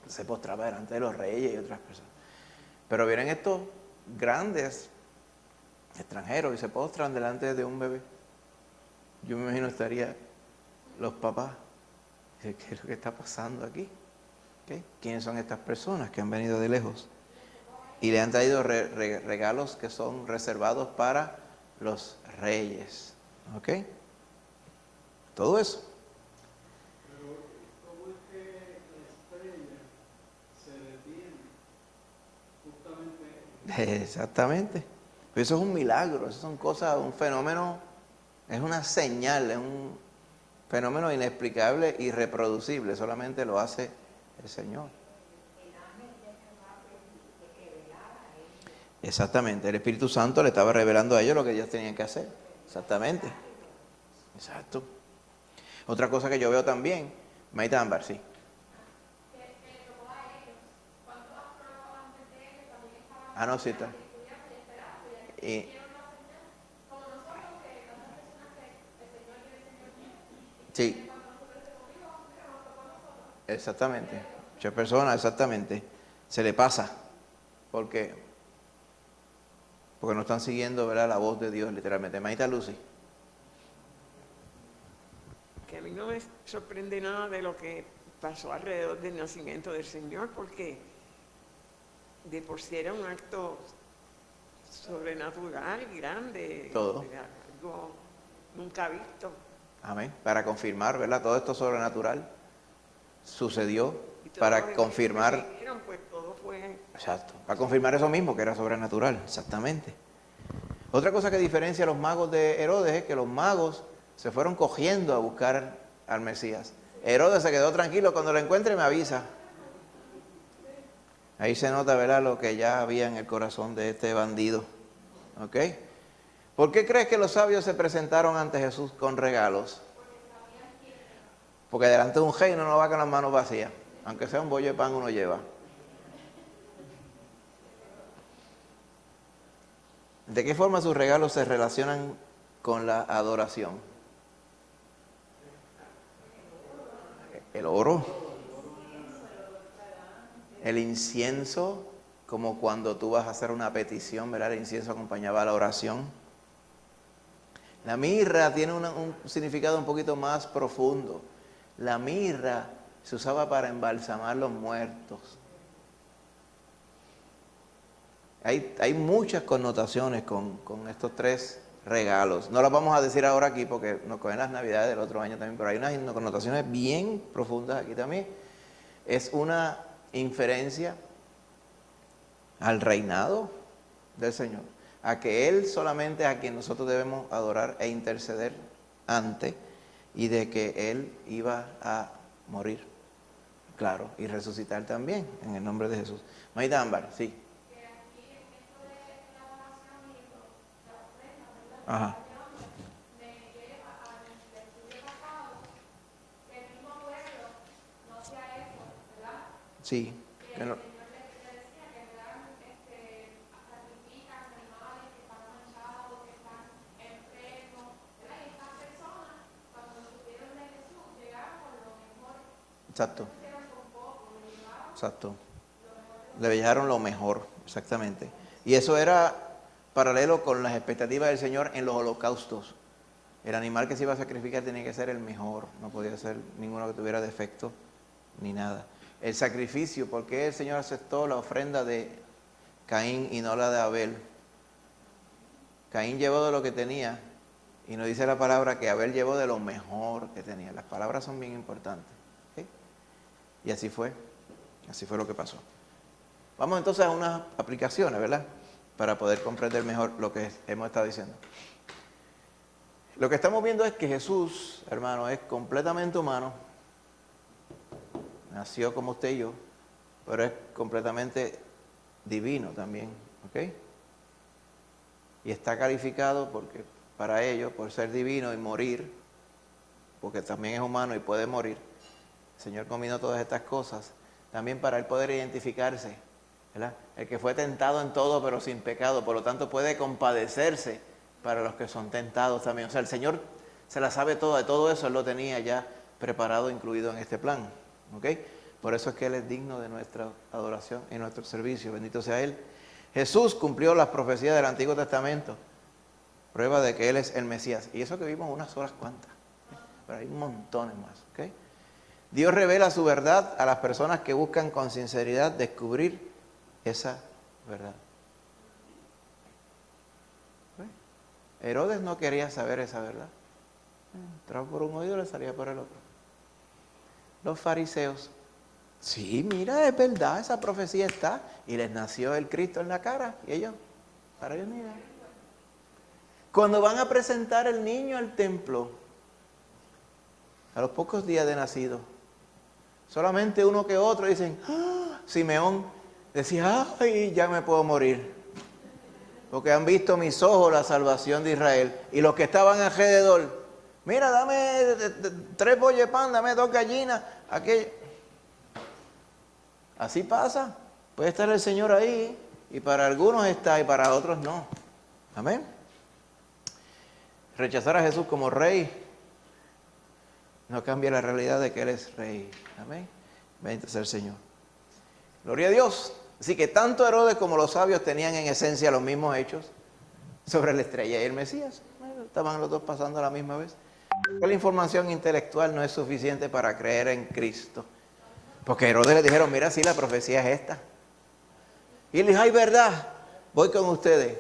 Se postraba delante de los reyes y otras personas. Pero vienen estos grandes extranjeros y se postran delante de un bebé. Yo me imagino estaría los papás. ¿Qué es lo que está pasando aquí? ¿Okay? ¿Quiénes son estas personas que han venido de lejos? Y le han traído regalos que son reservados para los reyes. ¿Ok? Todo eso. Pero, ¿cómo es que la estrella se detiene justamente? Exactamente. Pues eso es un milagro, eso son cosas, un fenómeno, es una señal, es un fenómeno inexplicable, irreproducible, solamente lo hace el Señor. Exactamente, el Espíritu Santo le estaba revelando a ellos lo que ellos tenían que hacer. Exactamente. Exacto. Otra cosa que yo veo también, Maita Ámbar, sí. Ah, no, sí está. Y, sí. Exactamente. Muchas personas, exactamente. Se le pasa. Porque no están siguiendo, ¿verdad?, la voz de Dios, literalmente. Maita Lucy. Que a mí no me sorprende nada de lo que pasó alrededor del nacimiento del Señor, porque de por sí era un acto sobrenatural, grande, Todo. algo nunca visto. Amén. Para confirmar, ¿verdad? Todo esto sobrenatural sucedió Y todo para lo confirmar. que vieron, pues todo fue. Exacto. Para confirmar eso mismo, que era sobrenatural. Exactamente. Otra cosa que diferencia a los magos de Herodes es que los magos se fueron cogiendo a buscar al Mesías. Herodes se quedó tranquilo, cuando lo encuentre me avisa. Ahí se nota, ¿verdad?, lo que ya había en el corazón de este bandido. ¿Ok? ¿Por qué crees que los sabios se presentaron ante Jesús con regalos? Porque delante de un rey uno no va con las manos vacías. Aunque sea un bollo de pan uno lleva. ¿De qué forma sus regalos se relacionan con la adoración? El oro, el incienso, como cuando tú vas a hacer una petición, ¿verdad? El incienso acompañaba a la oración. La mirra tiene un significado un poquito más profundo. La mirra se usaba para embalsamar los muertos. Hay muchas connotaciones con estos 3 regalos. No las vamos a decir ahora aquí porque nos cogen las Navidades del otro año también, pero hay unas connotaciones bien profundas aquí también. Es una inferencia al reinado del Señor, a que Él solamente es a quien nosotros debemos adorar e interceder ante, y de que Él iba a morir, claro, y resucitar también, en el nombre de Jesús. Maída Ámbar, sí. Ajá. Sí. Que no. Exacto. Exacto. Le dejaron lo mejor, exactamente. Y eso era paralelo con las expectativas del Señor en los holocaustos. El animal que se iba a sacrificar tenía que ser el mejor, no podía ser ninguno que tuviera defecto ni nada. El sacrificio, ¿por qué el Señor aceptó la ofrenda de Caín y no la de Abel? Caín llevó de lo que tenía, y nos dice la palabra que Abel llevó de lo mejor que tenía. Las palabras son bien importantes. ¿Okay? Y así fue lo que pasó. Vamos entonces a unas aplicaciones, ¿verdad? Para poder comprender mejor lo que hemos estado diciendo. Lo que estamos viendo es que Jesús, hermano, es completamente humano. Nació como usted y yo, pero es completamente divino también, ¿ok? Y está calificado porque para ello, por ser divino y morir, porque también es humano y puede morir, el Señor combinó todas estas cosas, también para Él poder identificarse, ¿verdad? El que fue tentado en todo pero sin pecado, por lo tanto puede compadecerse para los que son tentados también. O sea, el Señor se la sabe toda, de todo eso Él lo tenía ya preparado, incluido en este plan, ¿ok? Por eso es que Él es digno de nuestra adoración y nuestro servicio, bendito sea Él. Jesús cumplió las profecías del Antiguo Testamento, prueba de que Él es el Mesías, y eso que vimos unas horas cuantas, pero hay montones más, ¿ok? Dios revela su verdad a las personas que buscan con sinceridad descubrir esa verdad. Herodes no quería saber esa verdad. Entraba por un oído y le salía por el otro. Los fariseos, sí, mira, es verdad, esa profecía está. Y les nació el Cristo en la cara. Y ellos, para ellos mirar. Cuando van a presentar el niño al templo, a los pocos días de nacido, solamente uno que otro dicen, ¡ah! Simeón decía, ¡ay, ya me puedo morir! Porque han visto mis ojos la salvación de Israel. Y los que estaban alrededor, mira, dame 3 bollos de pan, dame 2 gallinas, aquello. Así pasa. Puede estar el Señor ahí, y para algunos está y para otros no. Amén. Rechazar a Jesús como rey no cambia la realidad de que Él es rey. Amén. Bendito sea el Señor. Gloria a Dios. Así que tanto Herodes como los sabios tenían en esencia los mismos hechos sobre la estrella y el Mesías. Estaban los dos pasando a la misma vez. La información intelectual no es suficiente para creer en Cristo. Porque a Herodes le dijeron, mira, sí, la profecía es esta. Y él dijo, ay, verdad, voy con ustedes.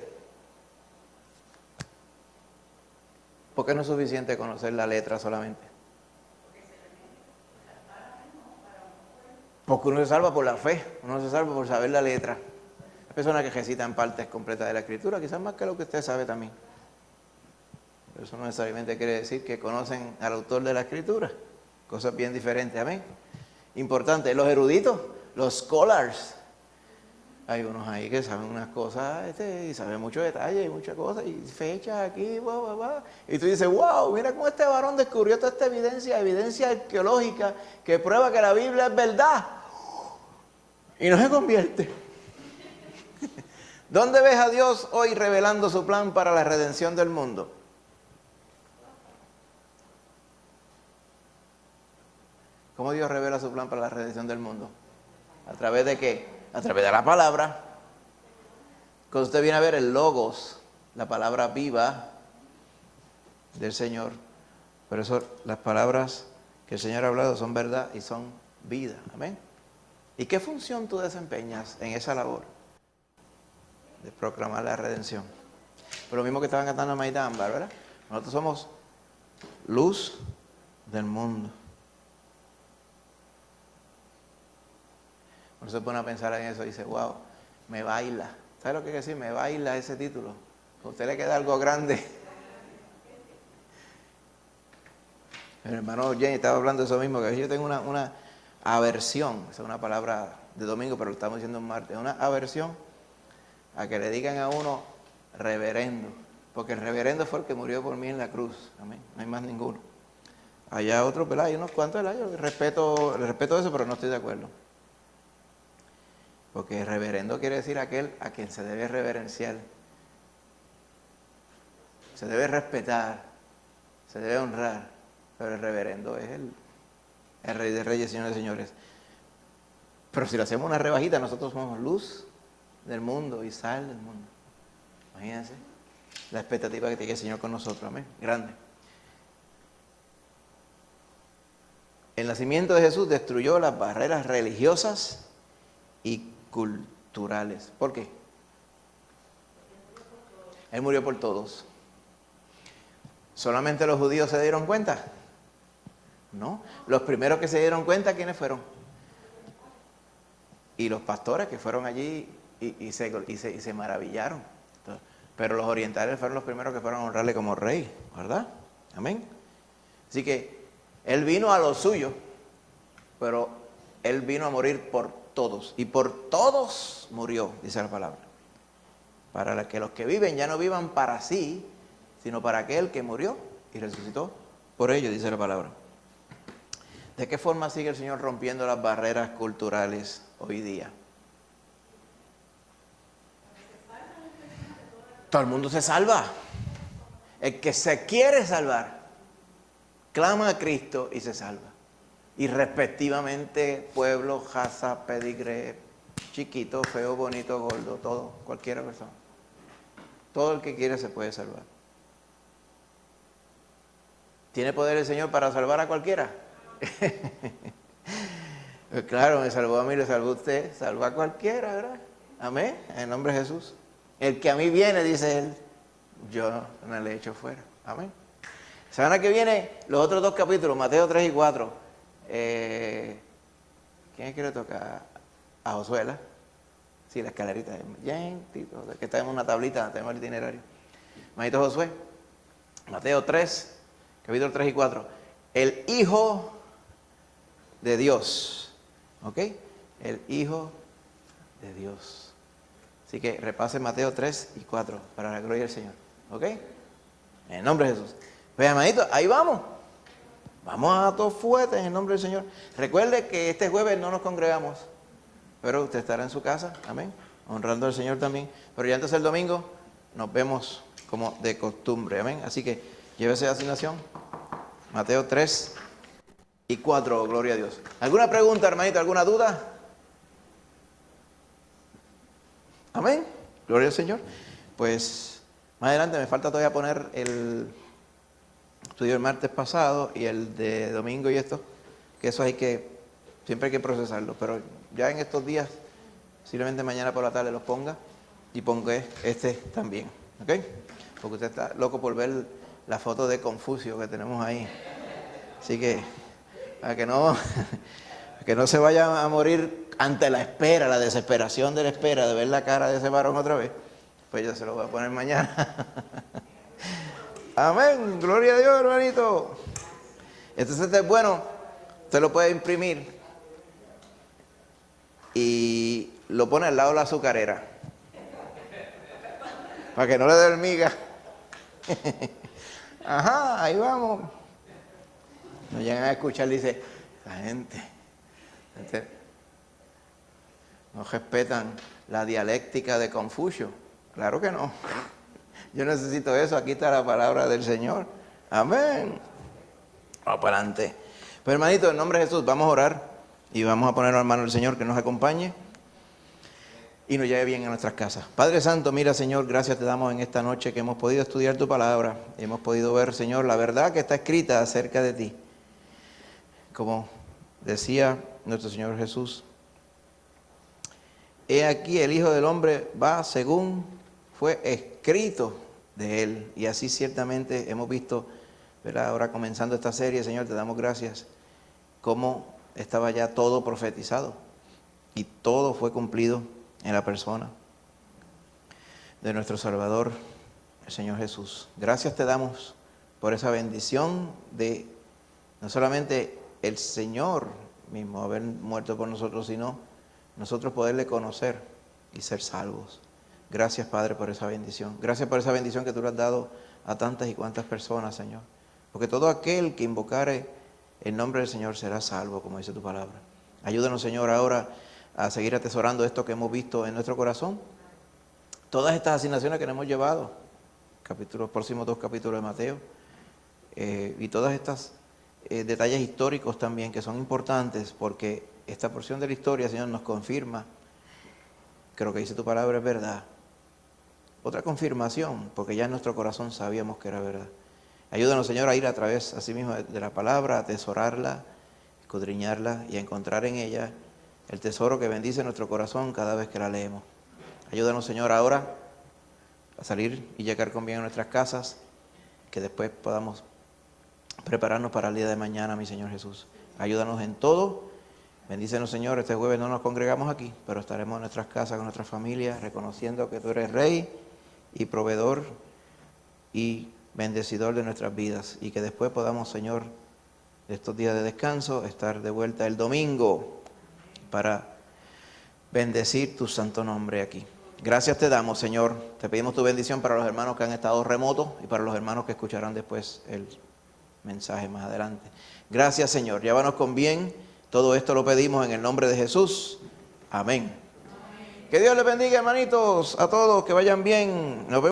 ¿Por qué no es suficiente conocer la letra solamente? Porque uno se salva por la fe, uno se salva por saber la letra. Hay personas que recitan partes completas de la Escritura, quizás más que lo que usted sabe también. Pero eso no necesariamente quiere decir que conocen al autor de la Escritura. Cosas bien diferentes, amén. Importante, los eruditos, los scholars. Hay unos ahí que saben unas cosas y saben muchos detalles y muchas cosas y fechas aquí, y tú dices, wow, mira cómo este varón descubrió toda esta evidencia arqueológica que prueba que la Biblia es verdad. Y no se convierte. ¿Dónde ves a Dios hoy revelando su plan para la redención del mundo? ¿Cómo Dios revela su plan para la redención del mundo? ¿A través de qué? A través de la palabra. Cuando usted viene a ver el logos, la palabra viva del Señor. Por eso las palabras que el Señor ha hablado son verdad y son vida. Amén. ¿Y qué función tú desempeñas en esa labor? de proclamar la redención. Pero lo mismo que estaban cantando Maitá Ámbar, ¿verdad? Nosotros somos luz del mundo. Uno se pone a pensar en eso y dice, wow, me baila. ¿Sabe lo que quiere decir? Me baila ese título. A usted le queda algo grande. El hermano Jenny estaba hablando de eso mismo, que yo tengo una aversión, esa es una palabra de domingo, pero lo estamos diciendo en martes, una aversión a que le digan a uno reverendo, porque el reverendo fue el que murió por mí en la cruz, amén, no hay más ninguno. Allá otros, ¿verdad? Hay unos cuantos, ¿verdad? Yo respeto eso, pero no estoy de acuerdo. Porque reverendo quiere decir aquel a quien se debe reverenciar, se debe respetar, se debe honrar, pero el reverendo es el Rey de Reyes, Señor de Señores. Pero si le hacemos una rebajita, nosotros somos luz del mundo y sal del mundo. Imagínense la expectativa que tiene el Señor con nosotros, amén, grande. El nacimiento de Jesús destruyó las barreras religiosas y culturales. ¿Por qué? Él murió por todos. ¿Solamente los judíos se dieron cuenta? No. Los primeros que se dieron cuenta, ¿quiénes fueron? Y los pastores que fueron allí y se maravillaron. Pero los orientales fueron los primeros que fueron a honrarle como rey, ¿verdad? Amén. Así que Él vino a lo suyo, pero Él vino a morir por todos. Y por todos murió, dice la palabra. Para que los que viven ya no vivan para sí, sino para aquel que murió y resucitó por ellos, dice la palabra. ¿De qué forma sigue el Señor rompiendo las barreras culturales hoy día? Todo el mundo se salva. El que se quiere salvar, clama a Cristo y se salva. Y respectivamente, pueblo, raza, pedigre, chiquito, feo, bonito, gordo, todo, cualquier persona. Todo el que quiere se puede salvar. ¿Tiene poder el Señor para salvar a cualquiera? Pues claro, me salvó a mí, le salvó a usted, salvó a cualquiera, ¿verdad? Amén, en el nombre de Jesús. El que a mí viene, dice Él, yo no le echo fuera. Amén. Semana que viene, los otros dos capítulos, Mateo 3 y 4. ¿Quién es que le toca? A Josué, ¿verdad? Sí, la escalerita. Que está en una tablita, tenemos el itinerario. Manito Josué, Mateo 3, capítulo 3 y 4. El Hijo de Dios. ¿Ok? El Hijo de Dios. Así que repase Mateo 3 y 4 para la gloria del Señor. ¿Ok? En el nombre de Jesús. Pues hermanito, ahí vamos. Vamos a todos fuertes en el nombre del Señor. Recuerde que este jueves no nos congregamos, pero usted estará en su casa, amén, honrando al Señor también. Pero ya entonces el domingo nos vemos como de costumbre, amén. Así que llévese de asignación. Mateo 3 y 4, gloria a Dios. ¿Alguna pregunta, hermanito? ¿Alguna duda? Amén, gloria al Señor. Pues más adelante me falta todavía poner el estudio del martes pasado y el de domingo y esto, que eso siempre hay que procesarlo, pero ya en estos días, posiblemente mañana por la tarde los ponga y ponga este también, ¿ok? Porque usted está loco por ver la foto de Confucio que tenemos ahí. Así que, para que no se vaya a morir ante la espera, la desesperación de la espera de ver la cara de ese varón otra vez, pues yo se lo voy a poner mañana. Amén, gloria a Dios, hermanito. Entonces este es bueno, usted lo puede imprimir y lo pone al lado de la azucarera para que no le dé hormiga. Ajá, ahí vamos. Nos llegan a escuchar, dice, la gente no respetan la dialéctica de Confucio. Claro que no. Yo necesito eso, aquí está la palabra del Señor. Amén. Vamos para adelante. Pues hermanito, en nombre de Jesús, vamos a orar y vamos a poner a hermano del Señor que nos acompañe y nos lleve bien a nuestras casas. Padre Santo, mira, Señor, gracias te damos en esta noche que hemos podido estudiar tu palabra. Hemos podido ver, Señor, la verdad que está escrita acerca de ti. Como decía nuestro Señor Jesús, he aquí el Hijo del Hombre va según fue escrito de él. Y así ciertamente hemos visto, ¿verdad? Ahora comenzando esta serie, Señor, te damos gracias, cómo estaba ya todo profetizado y todo fue cumplido en la persona de nuestro Salvador, el Señor Jesús. Gracias te damos por esa bendición de no solamente el Señor mismo haber muerto por nosotros, sino nosotros poderle conocer y ser salvos. Gracias, Padre, por esa bendición. Gracias por esa bendición que tú le has dado a tantas y cuantas personas, Señor. Porque todo aquel que invocare el nombre del Señor será salvo, como dice tu palabra. Ayúdanos, Señor, ahora a seguir atesorando esto que hemos visto en nuestro corazón. Todas estas asignaciones que nos hemos llevado, los próximos 2 capítulos de Mateo, y todas estas detalles históricos también que son importantes, porque esta porción de la historia, Señor, nos confirma que lo que dice tu palabra es verdad. Otra confirmación, porque ya en nuestro corazón sabíamos que era verdad. Ayúdanos, Señor, a ir a través, así mismo, de la palabra, a atesorarla, escudriñarla y a encontrar en ella el tesoro que bendice nuestro corazón cada vez que la leemos. Ayúdanos, Señor, ahora a salir y llegar con bien a nuestras casas, que después podamos prepararnos para el día de mañana, mi Señor Jesús. Ayúdanos en todo. Bendícenos, Señor. Este jueves no nos congregamos aquí, pero estaremos en nuestras casas con nuestras familias, reconociendo que tú eres Rey y proveedor y bendecidor de nuestras vidas. Y que después podamos, Señor, de estos días de descanso, estar de vuelta el domingo para bendecir tu santo nombre aquí. Gracias te damos, Señor. Te pedimos tu bendición para los hermanos que han estado remotos y para los hermanos que escucharán después el mensaje más adelante. Gracias, Señor. Llévanos con bien. Todo esto lo pedimos en el nombre de Jesús. Amén. Que Dios les bendiga, hermanitos, a todos. Que vayan bien. Nos vemos.